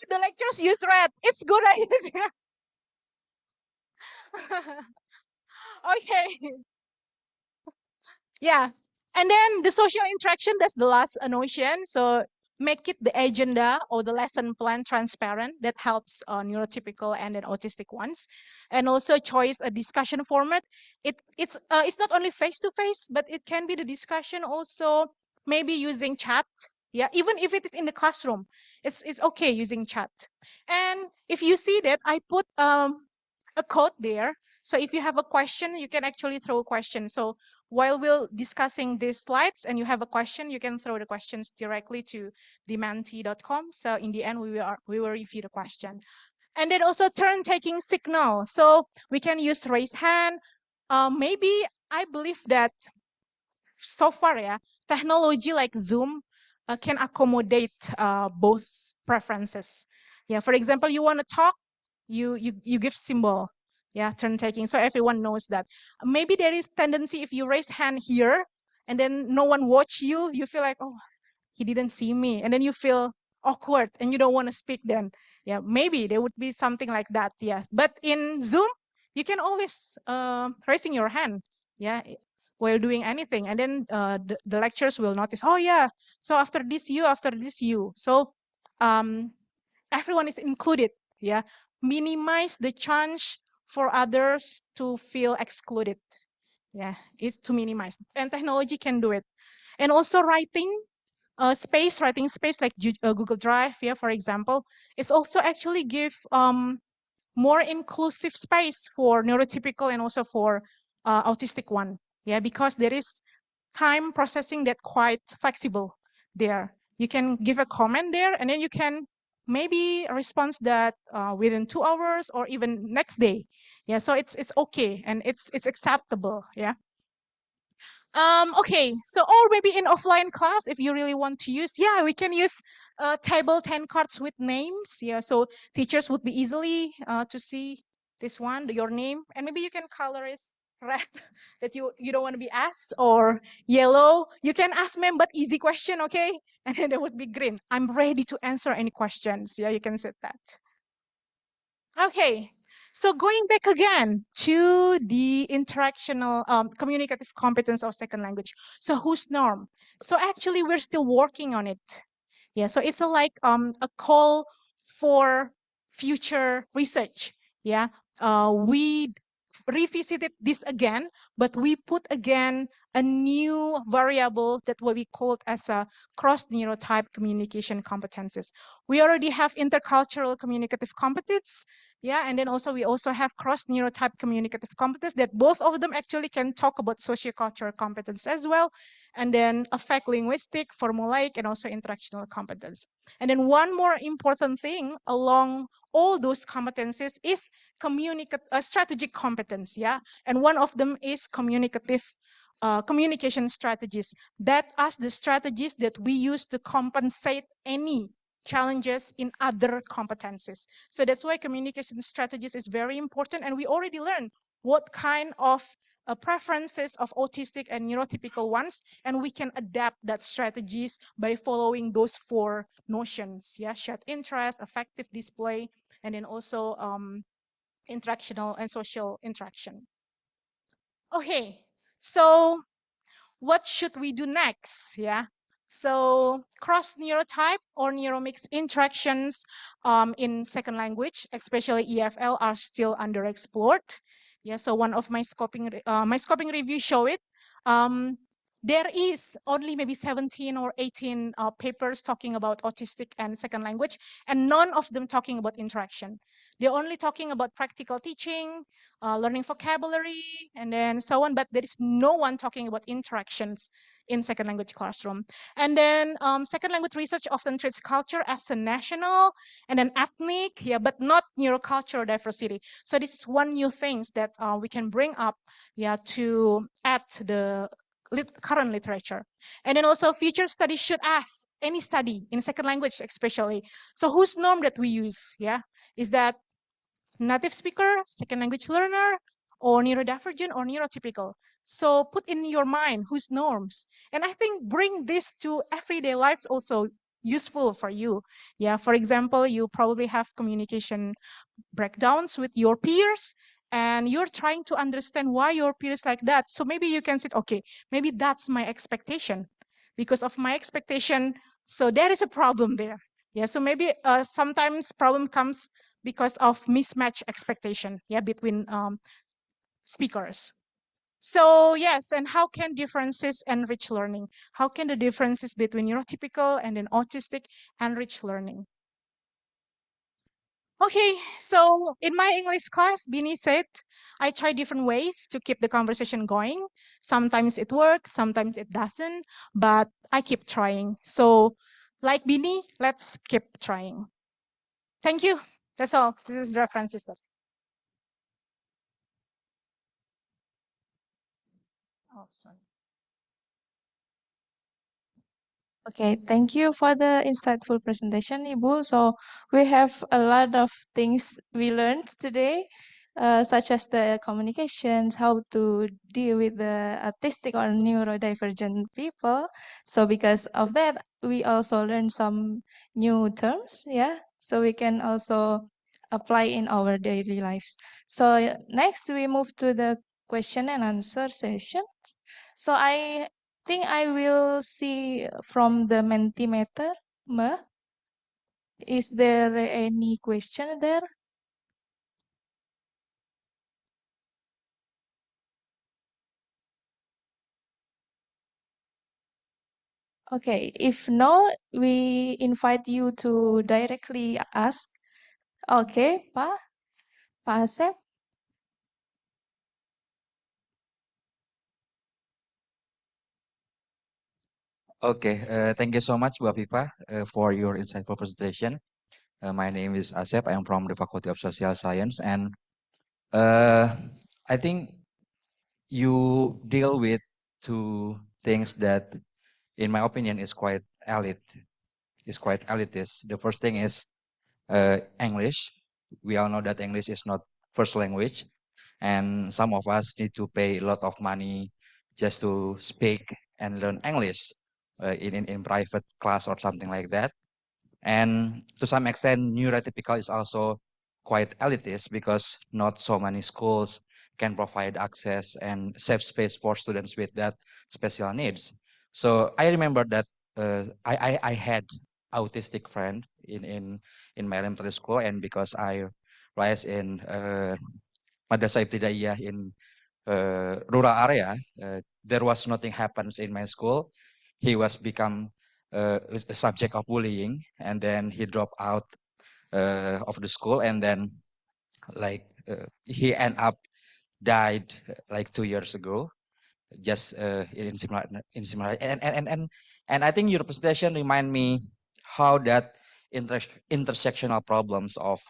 The lecturers use red. It's good idea. Okay. Yeah. And then the social interaction, that's the last notion. So make it the agenda or the lesson plan transparent. That helps neurotypical and then autistic ones. And also choice a discussion format. It's not only face-to-face, but it can be the discussion also maybe using chat. Yeah, even if it is in the classroom, it's okay using chat. And if you see that, I put a code there. So if you have a question, you can actually throw a question. So while we're discussing these slides and you have a question, you can throw the questions directly to dementi.com. So in the end, we will review the question. And then also turn-taking signal. So we can use raise hand. Maybe I believe that so far, yeah, technology like Zoom can accommodate both preferences. Yeah, for example, you want to talk, you give symbol, yeah, turn taking, so everyone knows that. Maybe there is tendency if you raise hand here and then no one watch you, you feel like, oh, he didn't see me, and then you feel awkward and you don't want to speak then. Yeah, maybe there would be something like that. Yeah, but in Zoom you can always raising your hand, yeah, while doing anything, and then the lecturers will notice, oh yeah, so after this you, so everyone is included. Yeah, minimize the chance for others to feel excluded. Yeah, it's to minimize, and technology can do it. And also writing space like Google Drive, yeah, for example, it's also actually give more inclusive space for neurotypical and also for autistic one. Yeah, because there is time processing that quite flexible there. You can give a comment there, and then you can maybe respond that within 2 hours or even next day. Yeah, so it's okay and it's acceptable. Yeah. Okay, so or maybe in offline class, if you really want to use, yeah, we can use table 10 cards with names. Yeah, so teachers would be easily to see this one, your name, and maybe you can color it red that you don't want to be asked, or yellow. You can ask ma'am, but easy question, okay? And then there would be green. I'm ready to answer any questions. Yeah, you can set that. Okay, so going back again to the interactional communicative competence of second language. So whose norm? So actually we're still working on it. Yeah, so it's like a call for future research. Yeah, we revisited this again, but we put again a new variable that what we called as a cross neurotype communication competences. We already have intercultural communicative competence. Yeah, and then also we also have cross neurotype communicative competence that both of them actually can talk about sociocultural competence as well. And then affect linguistic, formulaic, and also interactional competence. And then one more important thing along all those competencies is strategic competence. Yeah, and one of them is communicative communication strategies. That are the strategies that we use to compensate any challenges in other competencies. So that's why communication strategies is very important, and we already learned what kind of preferences of autistic and neurotypical ones, and we can adapt that strategies by following those 4 notions. Yeah, shared interest, affective display, and then also interactional and social interaction. Okay, so what should we do next? Yeah. So cross neurotype or neuromix interactions in second language, especially EFL, are still underexplored. Yeah. So one of my scoping review show it. There is only maybe 17 or 18 papers talking about autistic and second language, and none of them talking about interaction. They're only talking about practical teaching, learning vocabulary, and then so on, but there is no one talking about interactions in second language classroom. And then second language research often treats culture as a national and an ethnic, yeah, but not neurocultural diversity. So this is one new things that we can bring up, yeah, to add to the current literature. And then also future studies should ask, any study in second language especially, so whose norm that we use, yeah? Is that native speaker, second language learner, or neurodivergent or neurotypical? So put in your mind whose norms. And I think bring this to everyday lives also useful for you. Yeah, for example, you probably have communication breakdowns with your peers, and you're trying to understand why your peers like that. So maybe you can say, okay, maybe that's my expectation. Because of my expectation, so there is a problem there. Yeah, so maybe sometimes problem comes because of mismatch expectation, yeah, between speakers. So yes, and how can differences enrich learning? How can the differences between neurotypical and then autistic enrich learning? Okay, so in my English class, Bini said, I try different ways to keep the conversation going. Sometimes it works, sometimes it doesn't, but I keep trying. So like Bini, let's keep trying. Thank you. That's all. This is Francisco. Oh, sorry. Okay, thank you for the insightful presentation, Ibu. So we have a lot of things we learned today, such as the communications, how to deal with the autistic or neurodivergent people. So because of that, we also learned some new terms, yeah. So we can also apply in our daily lives. So next we move to the question and answer session. So I think I will see from the Mentimeter. Is there any question there? Okay, if no, we invite you to directly ask. Okay, Pak Asep. Okay, thank you so much, Bu Afifa, for your insightful presentation. My name is Asep. I am from the Faculty of Social Science, and I think you deal with two things that, in my opinion, is quite elitist. The first thing is English. We all know that English is not first language, and some of us need to pay a lot of money just to speak and learn English in private class or something like that. And to some extent, neurotypical is also quite elitist because not so many schools can provide access and safe space for students with that special needs. So I remember that I had autistic friend in my elementary school, and because I rise in Madrasah Ibtidaiyah in rural area, there was nothing happens in my school. He was become a subject of bullying, and then he dropped out of the school, and then he end up died like 2 years ago, just in similar and I think your presentation remind me how that intersectional problems of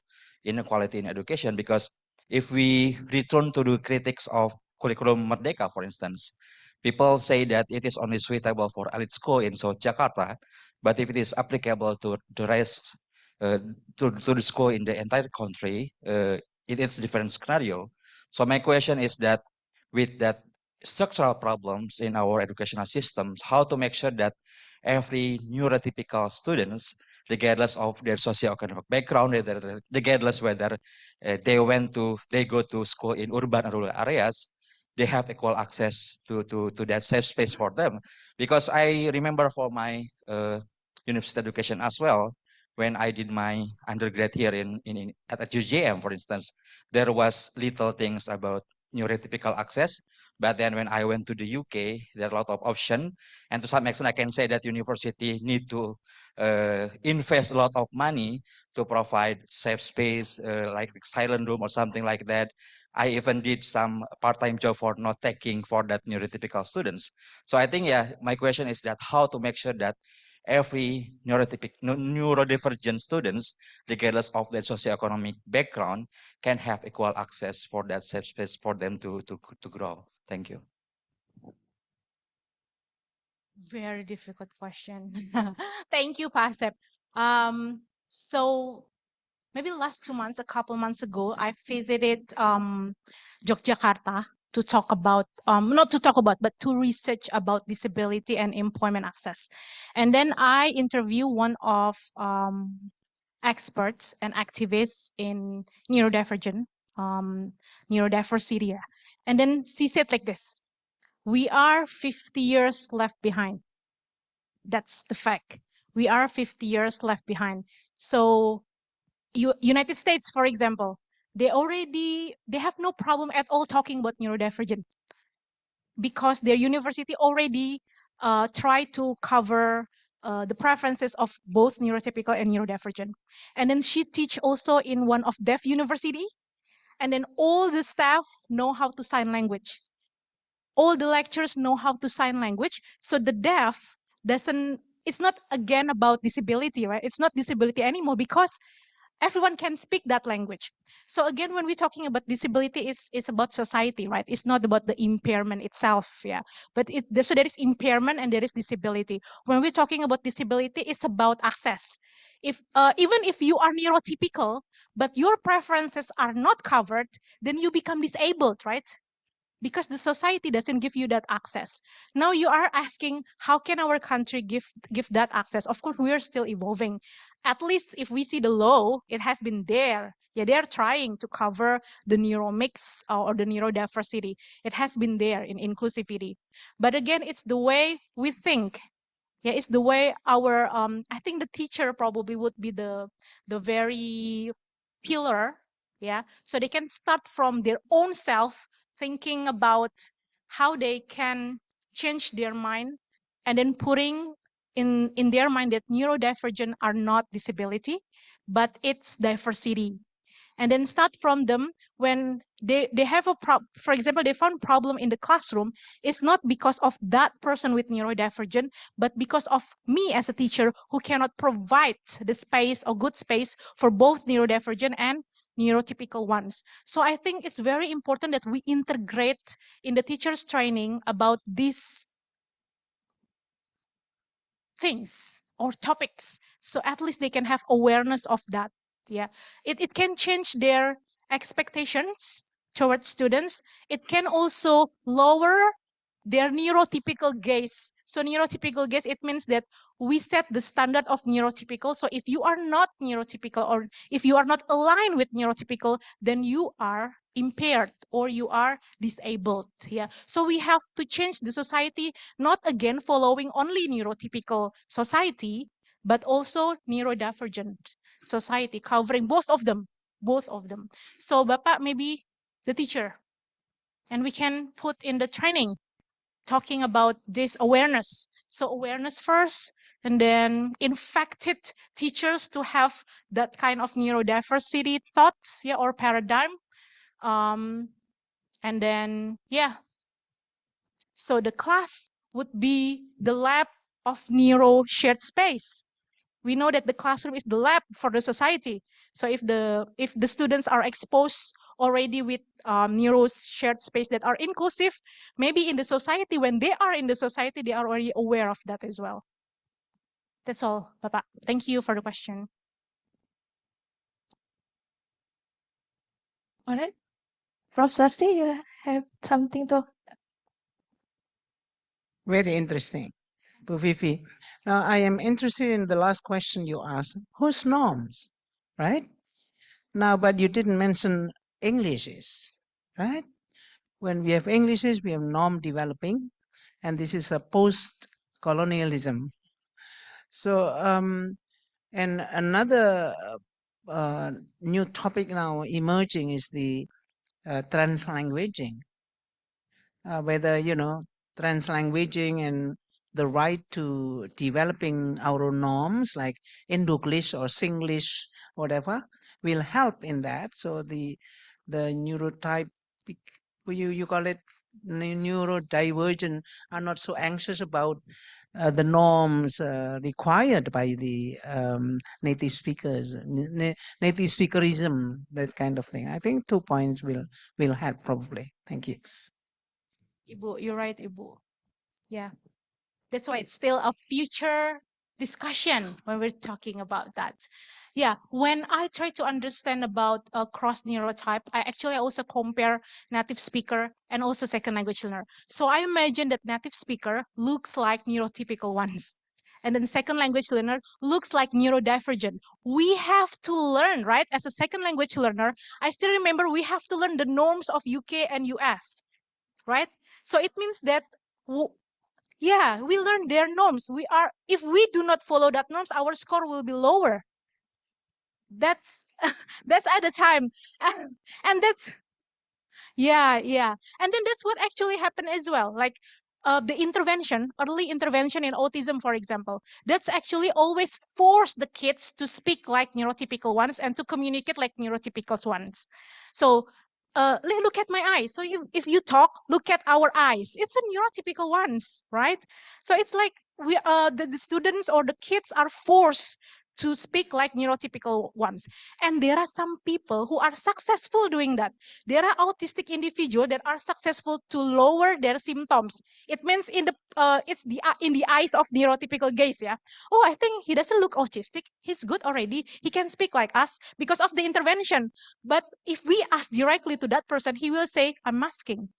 inequality in education, because if we return to the critics of curriculum Merdeka, for instance, people say that it is only suitable for elite school in South Jakarta, but if it is applicable to the rest uh, to the school in the entire country, it is different scenario. So my question is that with that structural problems in our educational systems, how to make sure that every neurotypical students, regardless of their socioeconomic background, regardless whether they go to school in urban or rural areas, they have equal access to that safe space for them. Because I remember for my university education as well, when I did my undergrad here at UGM, for instance, there was little things about neurotypical access. But then when I went to the UK, there are a lot of options. And to some extent, I can say that university need to invest a lot of money to provide safe space, like silent room or something like that. I even did some part-time job for not taking for that neurotypical students. So I think, yeah, my question is that how to make sure that every neurodivergent students, regardless of their socioeconomic background, can have equal access for that safe space for them to grow. Thank you. Very difficult question. Thank you, Pasep. So maybe the last 2 months, a couple months ago, I visited Yogyakarta to talk about, not to talk about, but to research about disability and employment access. And then I interview one of experts and activists in neurodivergent, neurodiversity. And then she said like this: we are 50 years left behind. That's the fact. We are 50 years left behind. So United States, for example, they have no problem at all talking about neurodivergent because their university already try to cover the preferences of both neurotypical and neurodivergent. And then she teach also in one of deaf university, and then all the staff know how to sign language. All the lecturers know how to sign language. So the deaf it's not again about disability, right? It's not disability anymore because everyone can speak that language. So again, when we're talking about disability, it's about society, right? It's not about the impairment itself, yeah. But so there is impairment and there is disability. When we're talking about disability, it's about access. If even if you are neurotypical, but your preferences are not covered, then you become disabled, right? Because the society doesn't give you that access. Now you are asking, how can our country give that access? Of course, we are still evolving. At least if we see the law, it has been there. Yeah, they are trying to cover the neuromix or the neurodiversity. It has been there in inclusivity. But again, it's the way we think. Yeah, it's the way our I think the teacher probably would be the very pillar. Yeah, so they can start from their own self, thinking about how they can change their mind, and then putting in their mind that neurodivergent are not disability, but it's diversity. and then start from them. When they have a for example, they found problem in the classroom, it's not because of that person with neurodivergent, but because of me as a teacher who cannot provide the space or good space for both neurodivergent and neurotypical ones. So I think it's very important that we integrate in the teachers training about these things or topics, so at least they can have awareness of that. Yeah, it can change their expectations towards students. It can also lower their neurotypical gaze. So neurotypical gaze, it means that we set the standard of neurotypical. So if you are not neurotypical, or if you are not aligned with neurotypical, then you are impaired or you are disabled. Yeah. So we have to change the society, not again following only neurotypical society, but also neurodivergent society, covering both of them. So Bapak, maybe the teacher, and we can put in the training talking about this awareness. So awareness first, and then infected teachers to have that kind of neurodiversity thoughts, yeah, or paradigm. And then, yeah, so the class would be the lab of neuro shared space. We know that the classroom is the lab for the society. So if the students are exposed already with neuro shared space that are inclusive, maybe in the society, when they are in the society, they are already aware of that as well. That's all, Bapak. Thank you for the question. All right. Prof. Sarsi, you have something to... Very interesting, Bu Vivi. Now, I am interested in the last question you asked. Whose norms, right? Now, but you didn't mention Englishes, right? When we have Englishes, we have norm developing, and this is a post-colonialism. So, and another new topic now emerging is the translanguaging. Whether, translanguaging and the right to developing our own norms like English or Singlish, whatever, will help in that. So the neurotype, you call it neurodivergent, are not so anxious about the norms required by the native speakers, native speakerism, that kind of thing. I think 2 points will help probably. Thank you. Ibu, you're right, Ibu. Yeah. That's why it's still a future discussion when we're talking about that. Yeah, when I try to understand about cross neurotype, I actually also compare native speaker and also second language learner. So I imagine that native speaker looks like neurotypical ones. And then second language learner looks like neurodivergent. We have to learn, right? As a second language learner, I still remember we have to learn the norms of UK and US, right? So it means that yeah, we learn their norms. If we do not follow that norms, our score will be lower. That's that's at the time, and that's yeah. And then that's what actually happened as well. Like the early intervention in autism, for example, that's actually always force the kids to speak like neurotypical ones and to communicate like neurotypical ones. So look at my eyes. So if you talk, look at our eyes. It's a neurotypical ones, right? So it's like the students or the kids are forced to speak like neurotypical ones. And there are some people who are successful doing that. There are autistic individuals that are successful to lower their symptoms. It means in the eyes of neurotypical gaze, yeah. Oh, I think he doesn't look autistic. He's good already. He can speak like us because of the intervention. But if we ask directly to that person, he will say, I'm masking.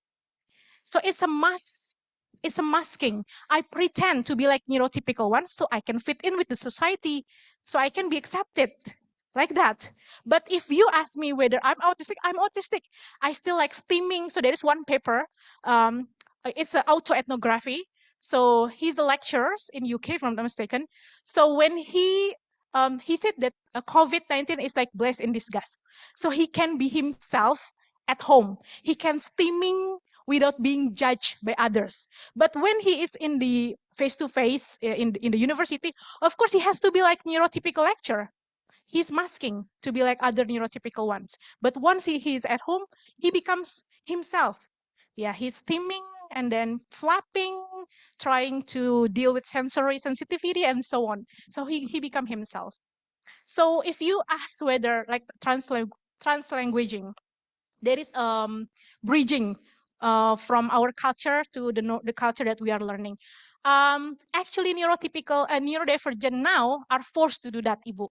So it's a mask. It's a masking. I pretend to be like neurotypical one so I can fit in with the society, so I can be accepted like that. But if you ask me whether I'm autistic, I'm autistic. I still like steaming. So there is one paper. It's an autoethnography. So he's a lecturer in UK, if I'm not mistaken. So when he said that COVID-19 is like blessed in disguise. So he can be himself at home. He can steaming without being judged by others. But when he is in the face-to-face in the university, of course, he has to be like neurotypical lecturer. he's masking to be like other neurotypical ones. But once he's at home, he becomes himself. Yeah, he's stimming and then flapping, trying to deal with sensory sensitivity and so on. So he become himself. So if you ask whether like translanguaging, there is bridging from our culture to the culture that we are learning. Actually, neurotypical and neurodivergent now are forced to do that, Ibu.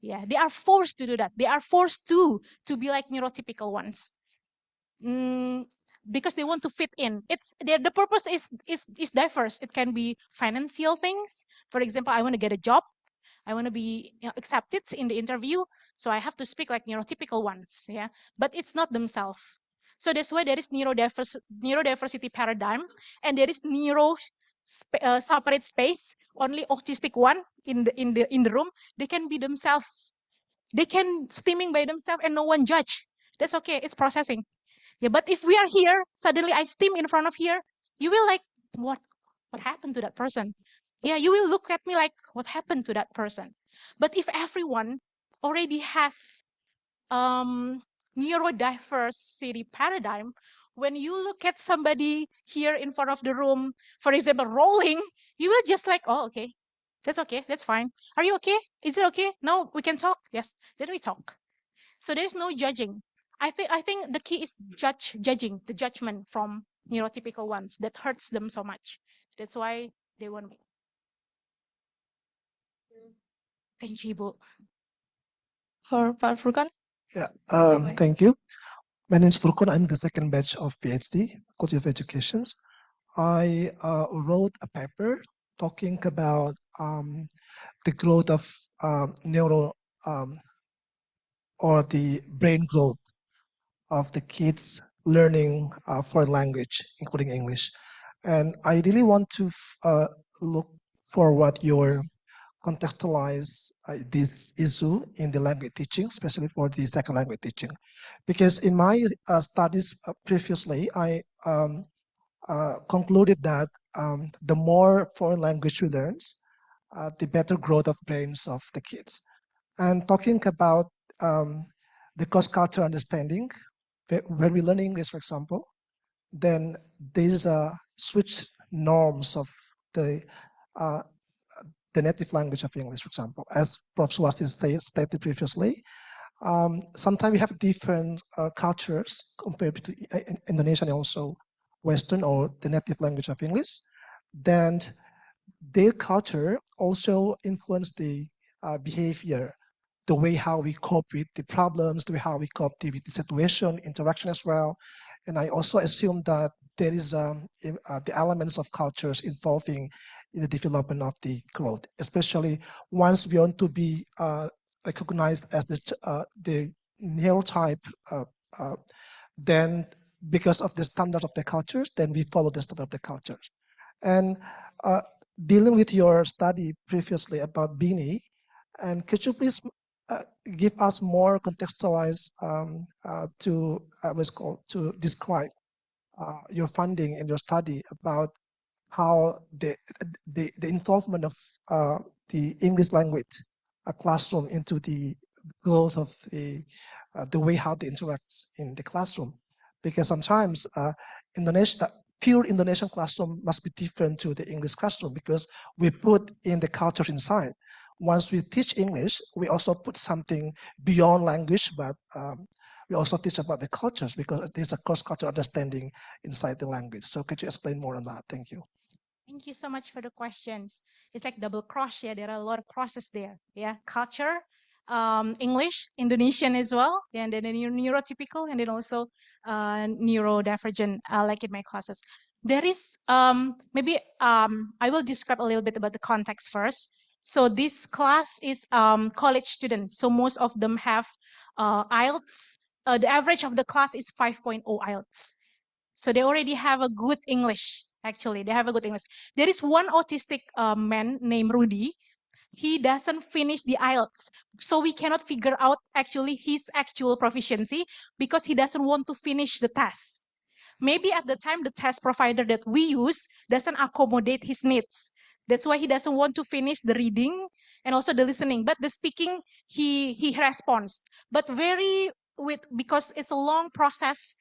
Yeah, they are forced to do that. They are forced to be like neurotypical ones. Because they want to fit in. The purpose is diverse. It can be financial things. For example, I want to get a job. I want to be accepted in the interview, so I have to speak like neurotypical ones, yeah. But it's not themselves. So that's why there is neurodiversity paradigm, and there is separate space. Only autistic one in the room. They can be themselves. They can stimming by themselves, and no one judge. That's okay. It's processing. Yeah. But if we are here, suddenly I stim in front of here, you will like what happened to that person? Yeah, you will look at me like, what happened to that person? But if everyone already has neurodiversity paradigm, when you look at somebody here in front of the room, for example, rolling, you will just like, oh, okay, that's fine. Are you okay? Is it okay? No, we can talk. Yes, then we talk. So there is no judging. I think the key is judging, the judgment from neurotypical ones that hurts them so much. That's why they want me. Thank you, Ibu. For Pak Furqan? Yeah, thank you. My name is Furqan. I'm the second batch of PhD, Faculty of Educations. I wrote a paper talking about the growth of neural or the brain growth of the kids learning foreign language, including English. And I really want to look for what your contextualize this issue in the language teaching, especially for the second language teaching. Because in my studies previously, I concluded that the more foreign language we learn, the better growth of brains of the kids. And talking about the cross-cultural understanding, when we learn English, for example, then there's a switch norms of the native language of English, for example. As Prof. Suwasti stated previously, sometimes we have different cultures compared to Indonesian and also Western or the native language of English. Then their culture also influence the behavior, the way how we cope with the problems, the way how we cope with the situation, interaction as well. And I also assume that there is the elements of cultures involving in the development of the growth, especially once we want to be recognized as this, the neurotype, then because of the standard of the cultures, then we follow the standard of the cultures. And dealing with your study previously about Bini, and could you please give us more contextualized to describe your finding in your study about how the involvement of the English language classroom into the growth of the way how they interact in the classroom, because sometimes pure Indonesian classroom must be different to the English classroom because we put in the culture inside. Once we teach English, we also put something beyond language, but we also teach about the cultures because there's a cross-cultural understanding inside the language. So could you explain more on that? Thank you. Thank you so much for the questions. It's like double cross, yeah. There are a lot of crosses there, yeah. Culture, English, Indonesian as well, and then neurotypical, and then also neurodivergent, like in my classes. There is maybe I will describe a little bit about the context first. So this class is college students, so most of them have IELTS. The average of the class is 5.0 IELTS. So they already have a good English. Actually, they have a good English. There is one autistic man named Rudy. He doesn't finish the IELTS. So we cannot figure out actually his actual proficiency because he doesn't want to finish the test. Maybe at the time the test provider that we use doesn't accommodate his needs. That's why he doesn't want to finish the reading and also the listening. But the speaking, he responds, but because it's a long process.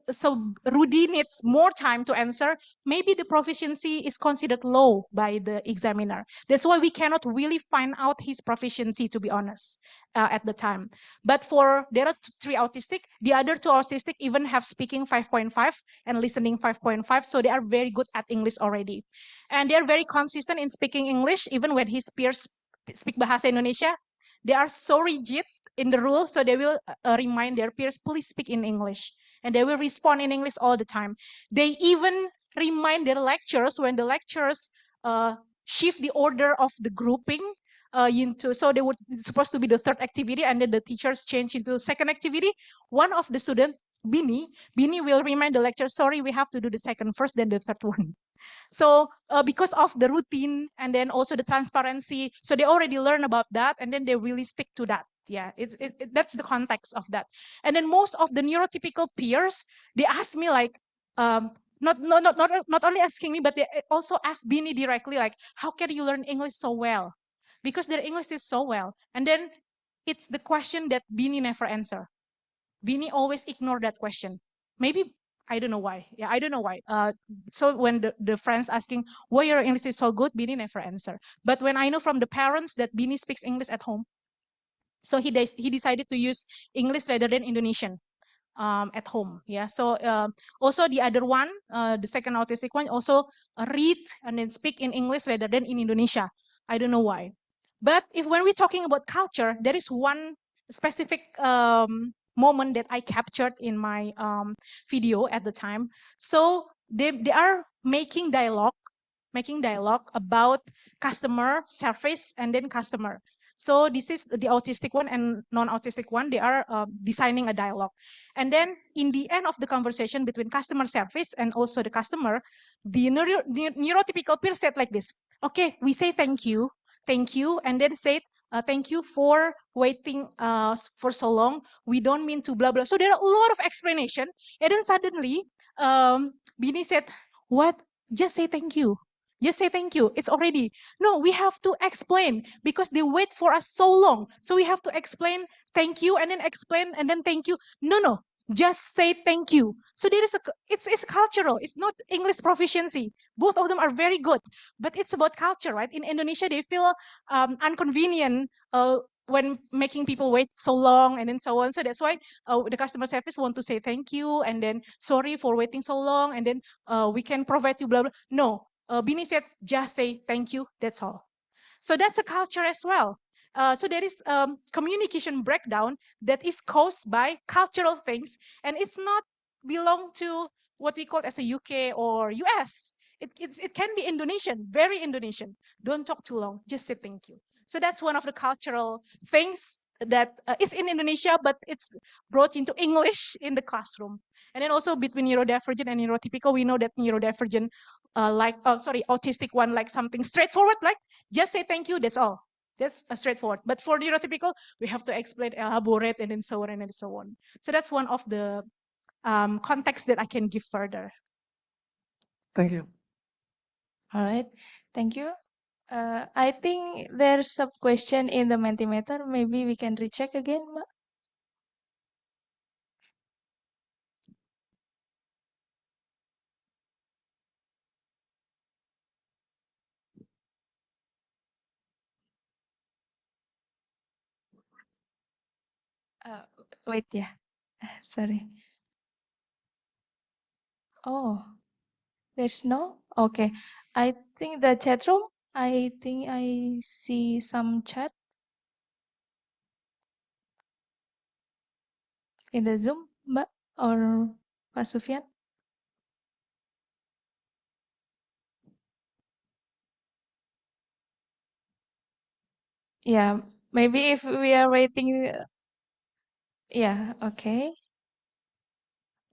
So Rudy needs more time to answer. Maybe the proficiency is considered low by the examiner. That's why we cannot really find out his proficiency, to be honest, at the time. But there are 3 autistic. The other 2 autistic even have speaking 5.5 and listening 5.5. So they are very good at English already. And they are very consistent in speaking English, even when his peers speak Bahasa Indonesia. They are so rigid in the rule, so they will remind their peers, please speak in English. And they will respond in English all the time. They even remind their lecturers when the lecturers shift the order of the grouping so they would supposed to be the 3rd activity, and then the teachers change into 2nd activity. One of the student, Bini will remind the lecturer, sorry, we have to do the 2nd first, then the 3rd one. So because of the routine and then also the transparency, so they already learn about that, and then they really stick to that. Yeah, that's the context of that. And then most of the neurotypical peers, they ask me like, not only asking me, but they also ask Bini directly, like, how can you learn English so well? Because their English is so well. And then it's the question that Bini never answer. Bini always ignore that question. Maybe, I don't know why. Yeah, I don't know why. So when the friends asking why your English is so good, Bini never answer. But when I know from the parents that Bini speaks English at home, so he decided to use English rather than Indonesian at home. Yeah. So also the other one, the second autistic one, also read and then speak in English rather than in Indonesia. I don't know why. But when we're talking about culture, there is one specific moment that I captured in my video at the time. So they are making dialogue about customer service and then customer. So this is the autistic one and non-autistic one. They are designing a dialogue. And then in the end of the conversation between customer service and also the customer, the neurotypical peer said like this, okay, we say thank you, and then said, thank you for waiting for so long. We don't mean to blah, blah. So there are a lot of explanation. And then suddenly, Bini said, what? Just say thank you. Just say thank you. It's already. No, we have to explain because they wait for us so long. So we have to explain thank you and then explain and then thank you. No. Just say thank you. So there is it's cultural. It's not English proficiency. Both of them are very good, but it's about culture, right? In Indonesia, they feel inconvenient when making people wait so long and then so on. So that's why the customer service want to say thank you and then sorry for waiting so long and then we can provide you blah, blah. No, Bini said, just say thank you, that's all. So that's a culture as well. So there is communication breakdown that is caused by cultural things, and it's not belong to what we call as a UK or US. It can be Indonesian, very Indonesian. Don't talk too long, just say thank you. So that's one of the cultural things that is in Indonesia, but it's brought into English in the classroom. And then also between neurodivergent and neurotypical, we know that neurodivergent, autistic one, like something straightforward, like just say thank you, that's all. That's straightforward. But for neurotypical, we have to explain, elaborate, and then so on and so on. So that's one of the context that I can give further. Thank you. All right, thank you. I think there's a question in the Mentimeter. Maybe we can recheck again, Mbak. Wait, yeah. Sorry. Oh, there's no? Okay. I think the chat room, I think I see some chat in the Zoom, Mbak, or Pak Sufyan. Yeah, maybe if we are waiting. Yeah, okay.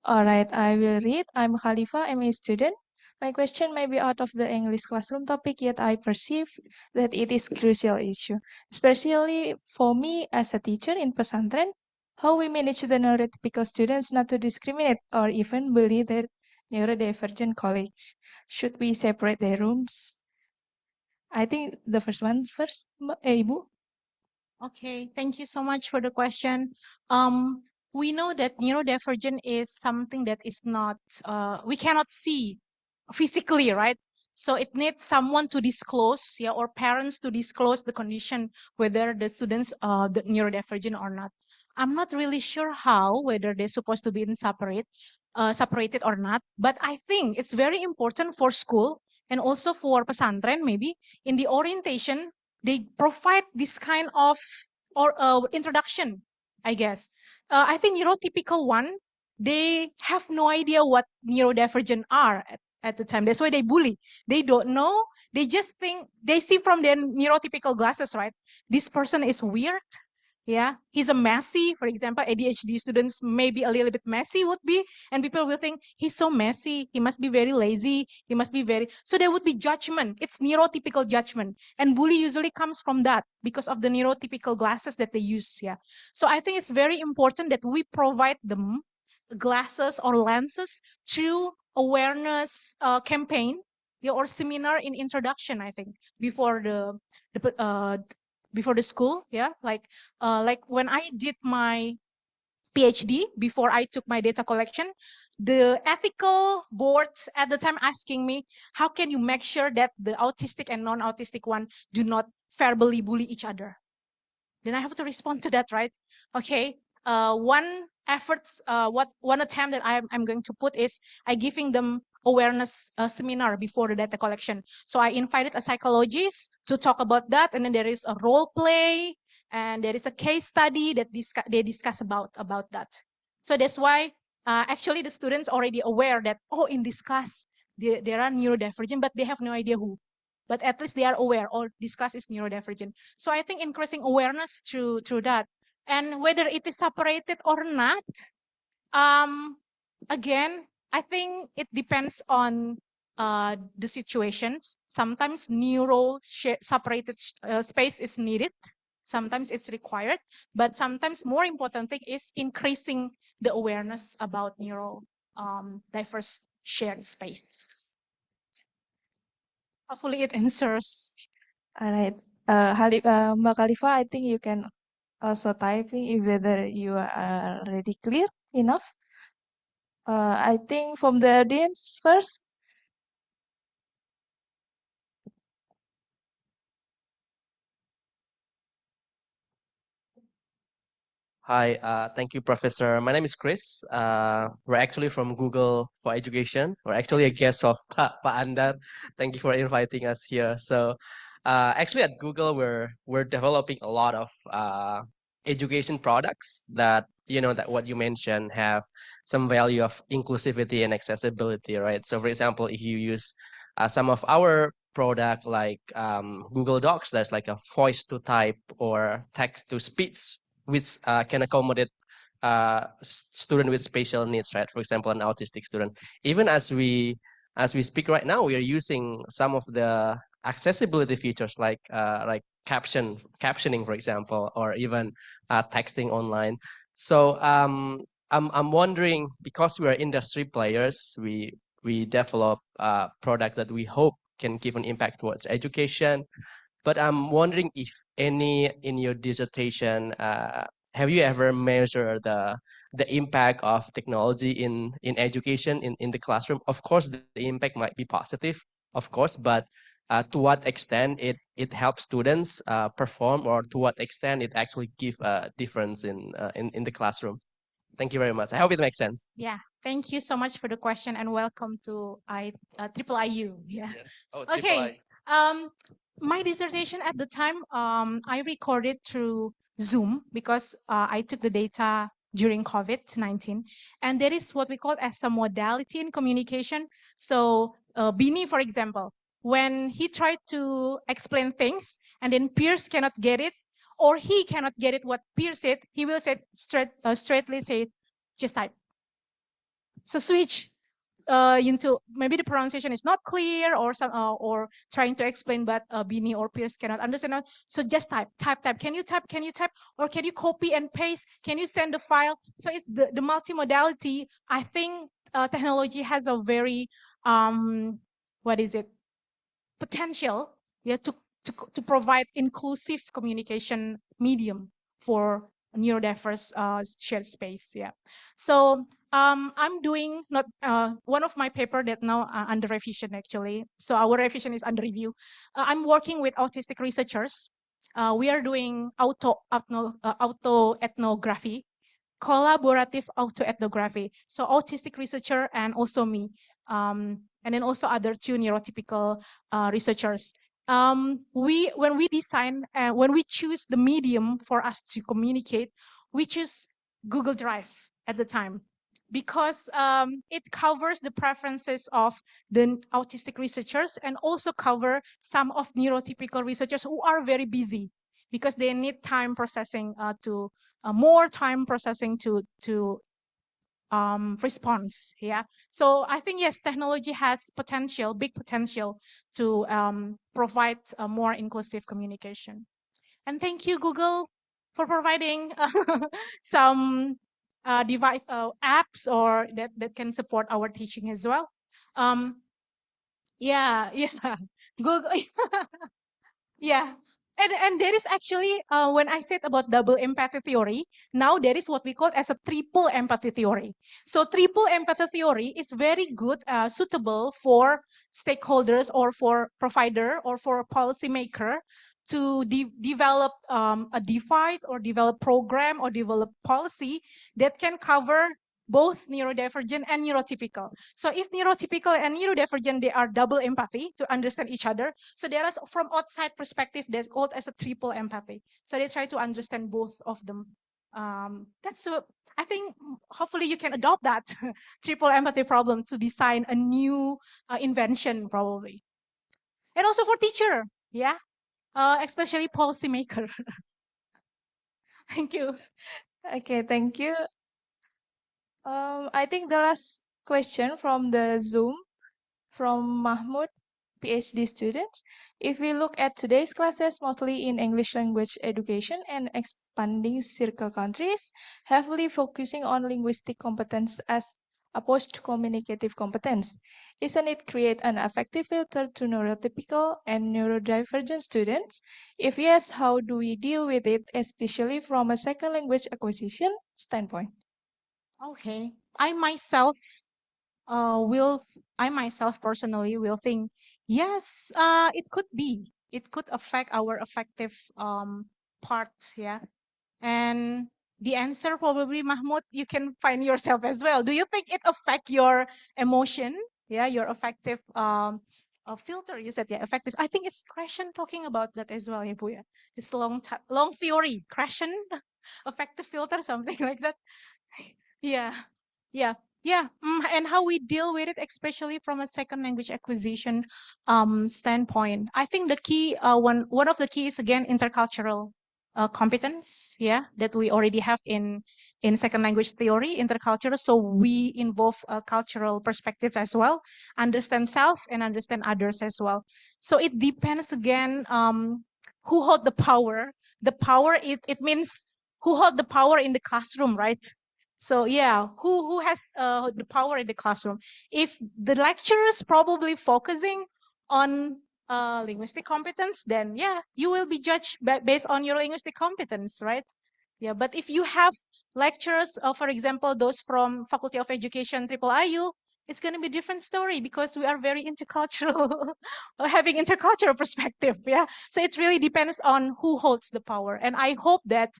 All right, I will read. I'm Khalifa, I'm a student. My question may be out of the English classroom topic, yet I perceive that it is crucial issue, especially for me as a teacher in pesantren, how we manage the neurotypical students not to discriminate or even bully their neurodivergent colleagues. Should we separate their rooms? I think the first one first, Ibu. Okay, thank you so much for the question. We know that neurodivergent is something that is not, we cannot see physically, right? So it needs someone to disclose, yeah, or parents to disclose the condition, whether the students the neurodivergent or not. I'm not really sure how, whether they're supposed to be separated or not. But I think it's very important for school and also for pesantren, maybe in the orientation, they provide this kind of introduction, I guess. I think neurotypical one, they have no idea what neurodivergent are at the time. That's why they bully. They don't know. They just think, they see from their neurotypical glasses, right? This person is weird. Yeah, he's a messy, for example, ADHD students maybe a little bit messy would be, and people will think he's so messy, he must be very lazy, he must be very, so there would be judgment. It's neurotypical judgment, and bully usually comes from that because of the neurotypical glasses that they use. Yeah, so I think it's very important that we provide them glasses or lenses through awareness campaign, yeah, or seminar in introduction, I think, before the school. Yeah, like when I did my PhD, before I took my data collection, the ethical board at the time asking me, how can you make sure that the autistic and non-autistic one do not verbally bully each other? Then I have to respond to that, right? Okay, one attempt that I'm going to put is I giving them awareness seminar before the data collection. So I invited a psychologist to talk about that, and then there is a role play, and there is a case study that they discuss about that. So that's why actually the students already aware that, oh, in this class there are neurodivergent, but they have no idea who. But at least they are aware, or this class is neurodivergent. So I think increasing awareness through that, and whether it is separated or not, again, I think it depends on the situations. Sometimes separated space is needed. Sometimes it's required, but sometimes more important thing is increasing the awareness about diverse shared space. Hopefully it answers. All right. Mbak Khalifa, I think you can also typing if whether you are already clear enough. I think from the audience first. Hi, thank you, Professor. My name is Chris. We're actually from Google for Education. We're actually a guest of Pak Andar. Thank you for inviting us here. So, actually, at Google, we're developing a lot of education products that that what you mentioned have some value of inclusivity and accessibility, right? So, for example, if you use some of our product like Google Docs, there's like a voice to type or text to speech which can accommodate student with special needs, right? For example, an autistic student. Even as we speak right now, we are using some of the accessibility features like captioning, for example, or even texting online. So I'm wondering, because we are industry players, we develop a product that we hope can give an impact towards education. But I'm wondering if any in your dissertation, have you ever measured the impact of technology in education in the classroom? Of course, the impact might be positive, of course, but to what extent it helps students perform, or to what extent it actually give a difference in the classroom? Thank you very much. I hope it makes sense. Yeah, thank you so much for the question, and welcome to Triple IU. Yeah. Yes. Oh, Okay. My dissertation at the time, I recorded through Zoom because I took the data during COVID-19, and there is what we call as a modality in communication. So Bini, for example, when he tried to explain things and then peers cannot get it, or he cannot get it what peers said, he will say straightly say, just type. So switch into, maybe the pronunciation is not clear, or or trying to explain, but Bini or peers cannot understand. So just type. Can you type? Can you type? Or can you copy and paste? Can you send the file? So it's the multimodality. I think technology has a very potential, yeah, to provide inclusive communication medium for neurodiverse shared space. Yeah. So I'm doing not one of my paper that now under revision actually. So our revision is under review. I'm working with autistic researchers. We are doing autoethnography, collaborative autoethnography. So autistic researcher and also me, and then also other two neurotypical researchers. When we design, when we choose the medium for us to communicate, we choose Google Drive at the time because it covers the preferences of the autistic researchers and also cover some of neurotypical researchers who are very busy because they need time processing more time processing to response. Yeah. So I think yes, technology has potential, big potential to provide a more inclusive communication. And thank you, Google, for providing some device apps or that can support our teaching as well. Yeah, Google. Yeah. And there is actually, when I said about double empathy theory, now there is what we call as a triple empathy theory. So triple empathy theory is very good, suitable for stakeholders or for provider or for a policymaker to develop a device or develop program or develop policy that can cover both neurodivergent and neurotypical. So if neurotypical and neurodivergent, they are double empathy to understand each other. So there is from outside perspective that's called as a triple empathy. So they try to understand both of them. I think hopefully you can adopt that triple empathy problem to design a new invention probably. And also for teacher, yeah, especially policymaker. Thank you. Okay, thank you. I think the last question from the Zoom from Mahmoud, PhD students. If we look at today's classes, mostly in English language education and expanding circle countries, heavily focusing on linguistic competence as opposed to communicative competence, isn't it create an effective filter to neurotypical and neurodivergent students? If yes, how do we deal with it, especially from a second language acquisition standpoint? Okay, I myself personally will think, yes, it could be. It could affect our affective part, yeah. And the answer probably, Mahmoud, you can find yourself as well. Do you think it affect your emotion? Yeah, your affective filter. You said, yeah, affective. I think it's Krashen talking about that as well, yeah, Bu, yeah. It's long theory, Krashen, affective filter, something like that. Yeah, yeah, yeah. And how we deal with it, especially from a second language acquisition standpoint. I think the key, one of the keys again, intercultural competence. Yeah, that we already have in second language theory, intercultural. So we involve a cultural perspective as well, understand self and understand others as well. So it depends again, who hold the power. The power, it means who hold the power in the classroom, right? So yeah, who has the power in the classroom? If the lecturer is probably focusing on linguistic competence, then yeah, you will be judged based on your linguistic competence, right? Yeah, but if you have lecturers, for example, those from Faculty of Education, Triple IU, it's going to be a different story because we are very intercultural, having intercultural perspective. Yeah, so it really depends on who holds the power, and I hope that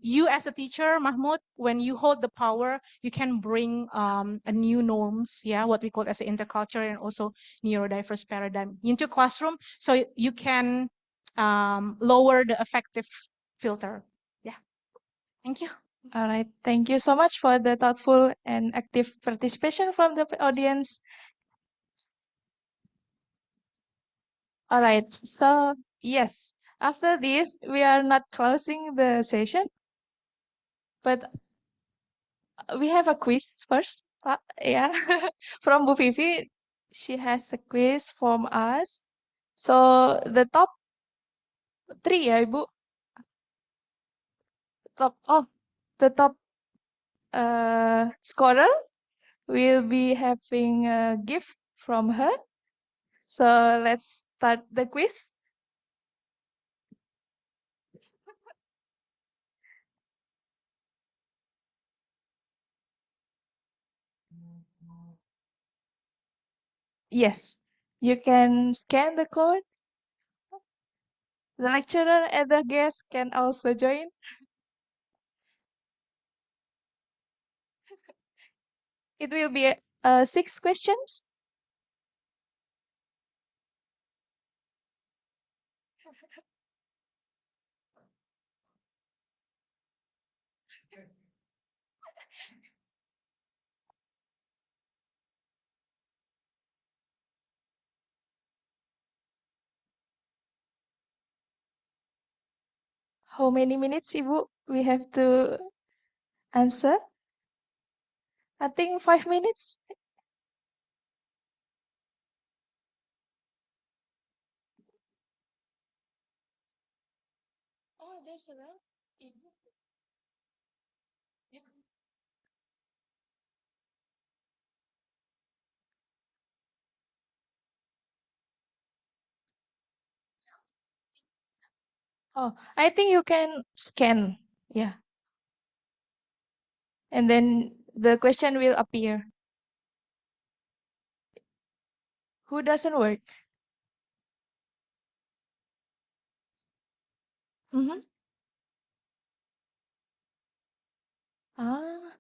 you as a teacher, Mahmoud, when you hold the power, you can bring a new norms, yeah, what we call as an intercultural and also neurodiverse paradigm into classroom, so you can lower the affective filter. Yeah, thank you. All right, thank you so much for the thoughtful and active participation from the audience. All right, so yes, after this, we are not closing the session, but we have a quiz first. Yeah, from Bu Vivi, she has a quiz from us. So the top 3 ya, Ibu? The top scorer will be having a gift from her. So let's start the quiz. Yes, you can scan the code. The lecturer and the guest can also join. It will be 6 questions. How many minutes, Ibu, we have to answer? I think 5 minutes. Oh, there's around. Ibu. Yeah. Oh, I think you can scan. Yeah. And then the question will appear. Who doesn't work? Mm-hmm. Ah,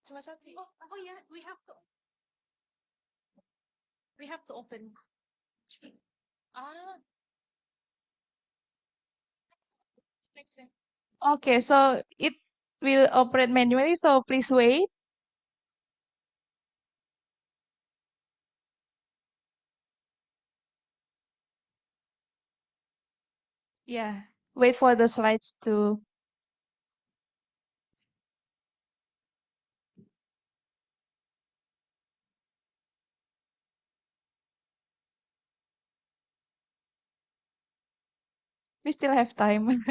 cuma satu. Oh yeah, we have to open. Ah, next one. Okay, so it will operate manually, so please wait. Yeah, wait for the slides to. We still have time.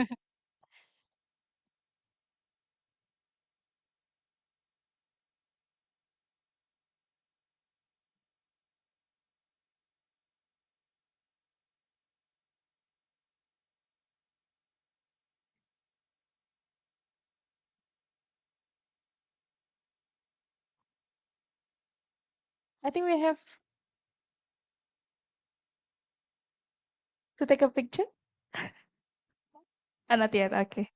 I think we have to take a picture. Ah, not yet. Okay.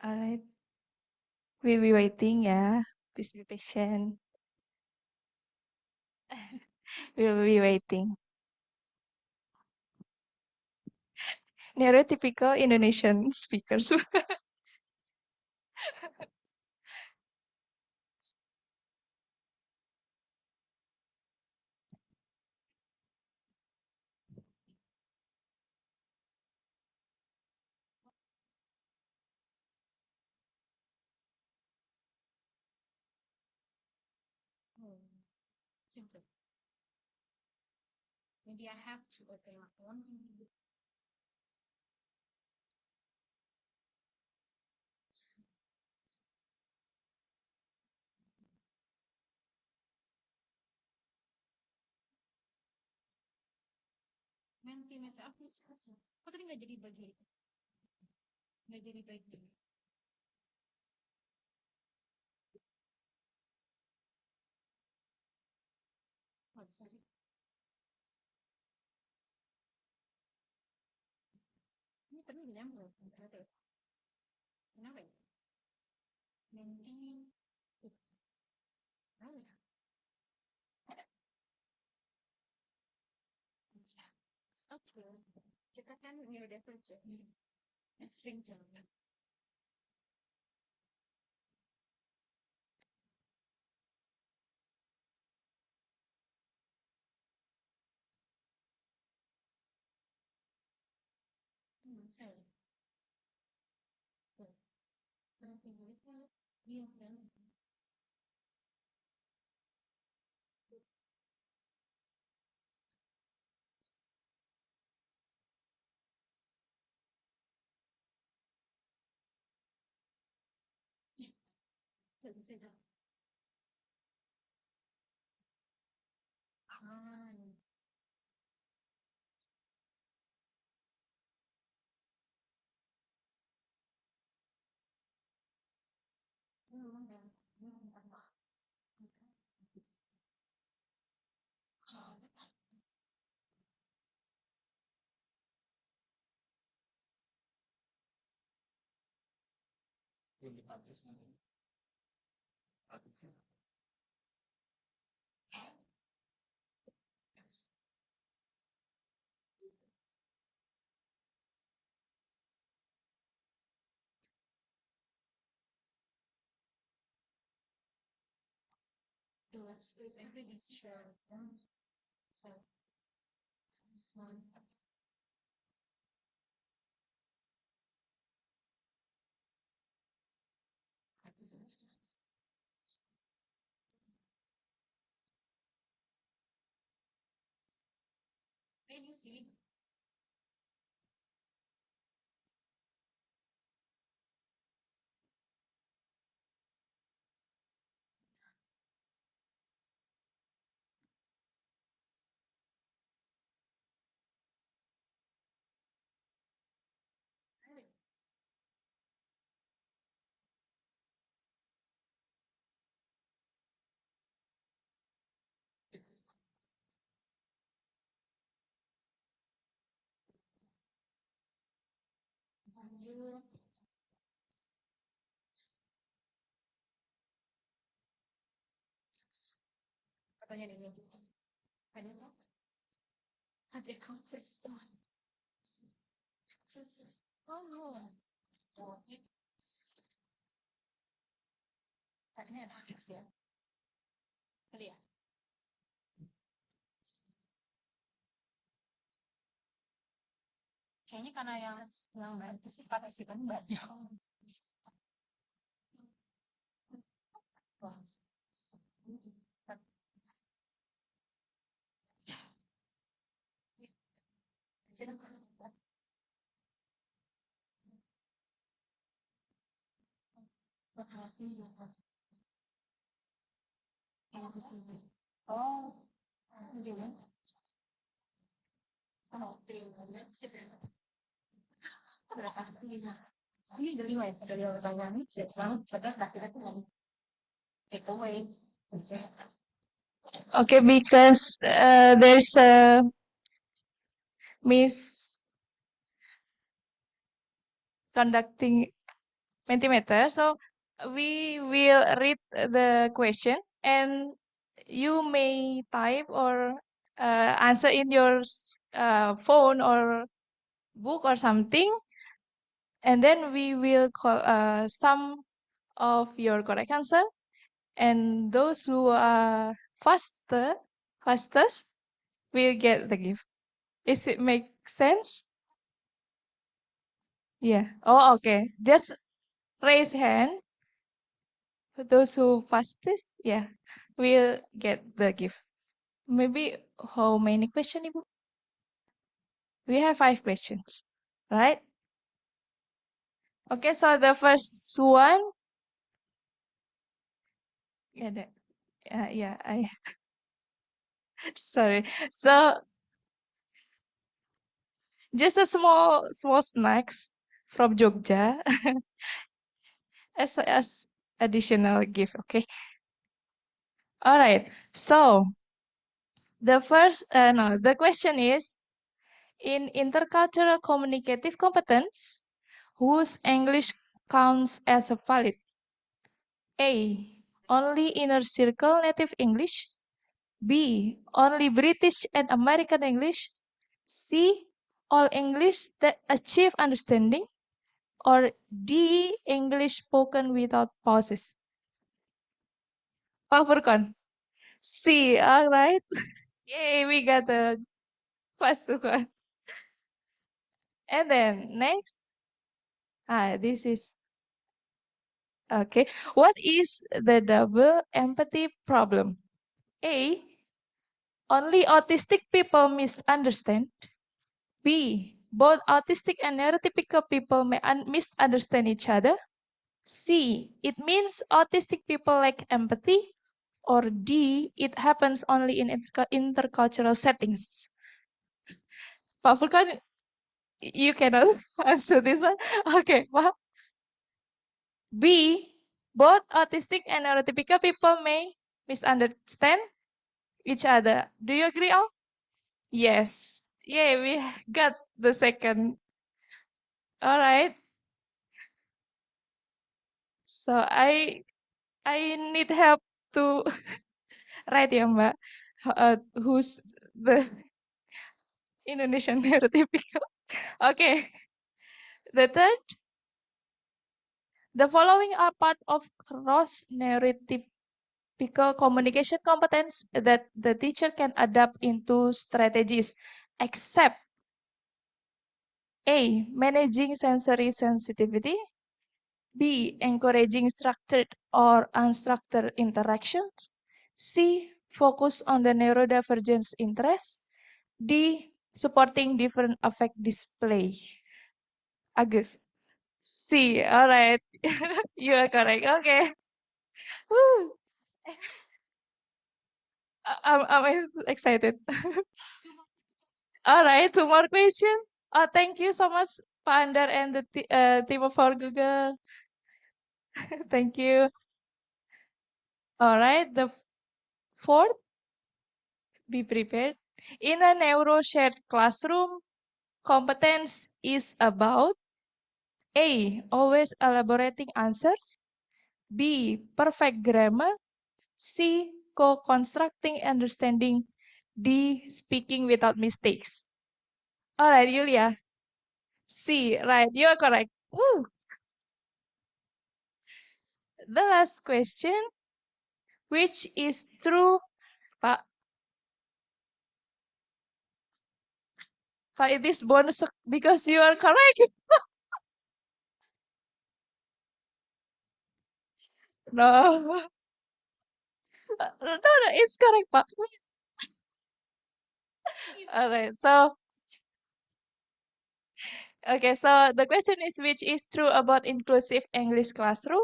All right. We'll be waiting, yeah. Please be patient. We'll be waiting. Neurotypical Indonesian speakers. Maybe I have to open my phone. Nanti mas aku kok tadi nggak jadi bagi nggak jadi bagi. Oh, bisa sih. Ini tadi nggak nyambung. Kenapa ya? Kenapa ya? Nanti. Oh, ya. Oke. Kita kan neurodivergent. Sering jalan. Kayaknya karena yang bantu sih partisipan banyak. Oh, gimana? Ini dari mana? Dari pertanyaan ini, padahal akhirnya tuh take away. Okay, because there's a misconducting Mentimeter, so we will read the question and you may type or answer in your phone or book or something, and then we will call some of your correct answer, and those who are fastest will get the gift. Is it make sense? Yeah. Oh, okay. Just raise hand. Those who fastest, yeah, will get the gift. Maybe how many questions, Ibu? We have 5 questions, right? Okay, so the first one, yeah, I sorry. So just a small snacks from Jogja as additional gift. Okay. All right. So the question is, in intercultural communicative competence, whose English counts as a valid? A. Only inner circle native English. B. Only British and American English. C. All English that achieve understanding. Or D. English spoken without pauses. Pak Furqan. C. All right. Yay, we got the first one. And then next, this is okay. What is the double empathy problem? A, only autistic people misunderstand. B, both autistic and neurotypical people may misunderstand each other. C, it means autistic people lack empathy. Or D, it happens only in intercultural settings. Pak Furkan, you cannot answer this one. Okay, Pak. B, both autistic and neurotypical people may misunderstand each other. Do you agree all? Yes. Yeah, we got the second. All right. So I need help to write ya, Mbak. Who's the Indonesian neurotypical? Okay. The third, the following are part of cross neurotypical communication competence that the teacher can adapt into strategies, except A, managing sensory sensitivity, B, encouraging structured or unstructured interactions, C, focus on the neurodivergence interests, D, supporting different affect display. Agus. C, all right. You are correct. Okay. Woo. I'm excited. All right, two more questions. Thank you so much, Pak Andar and the team of our Google. Thank you. All right, the fourth, be prepared. In a neuro shared classroom, competence is about A, always elaborating answers, B, perfect grammar, C, co-constructing understanding, D, speaking without mistakes. All right, Yulia. C, right, you are correct. Woo. The last question, which is true, Pak? Pak, it is bonus because you are correct. No. No, it's correct, Pak. All right, so, okay, so the question is, which is true about inclusive English classroom?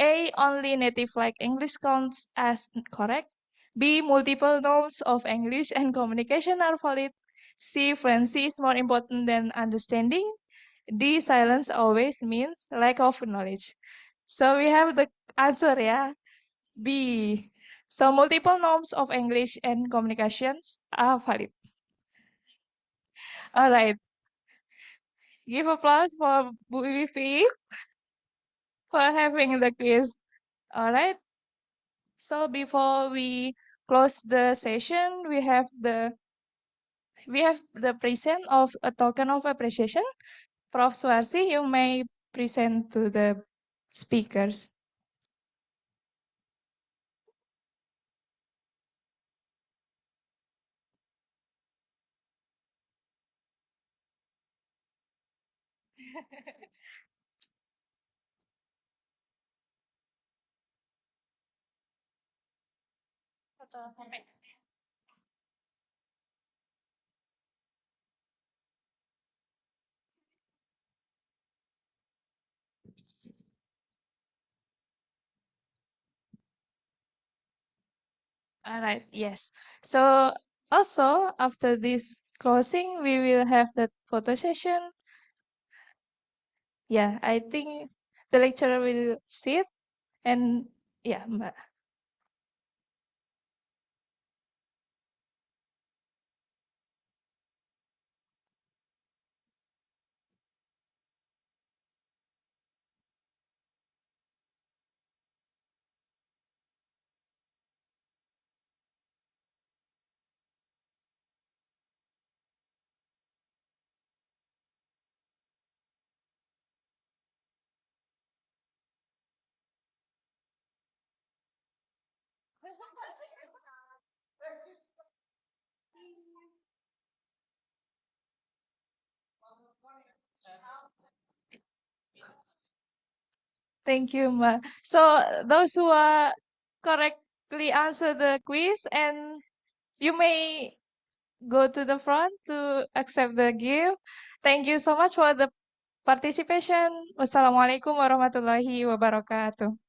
A, only native like English counts as correct. B, multiple norms of English and communication are valid. C, fluency is more important than understanding. D, silence always means lack of knowledge. So we have the answer, yeah. B. So multiple norms of English and communications are valid. All right. Give applause for Bu Vivi for having the quiz. All right. So before we close the session, we have the present of a token of appreciation. Prof. Suarsi, you may present to the speakers. All right, yes. So also after this closing, we will have the photo session. Yeah, I think the lecturer will sit and yeah, Mbak. Thank you, Ma. So those who correctly answer the quiz, and you may go to the front to accept the gift. Thank you so much for the participation. Wassalamualaikum warahmatullahi wabarakatuh.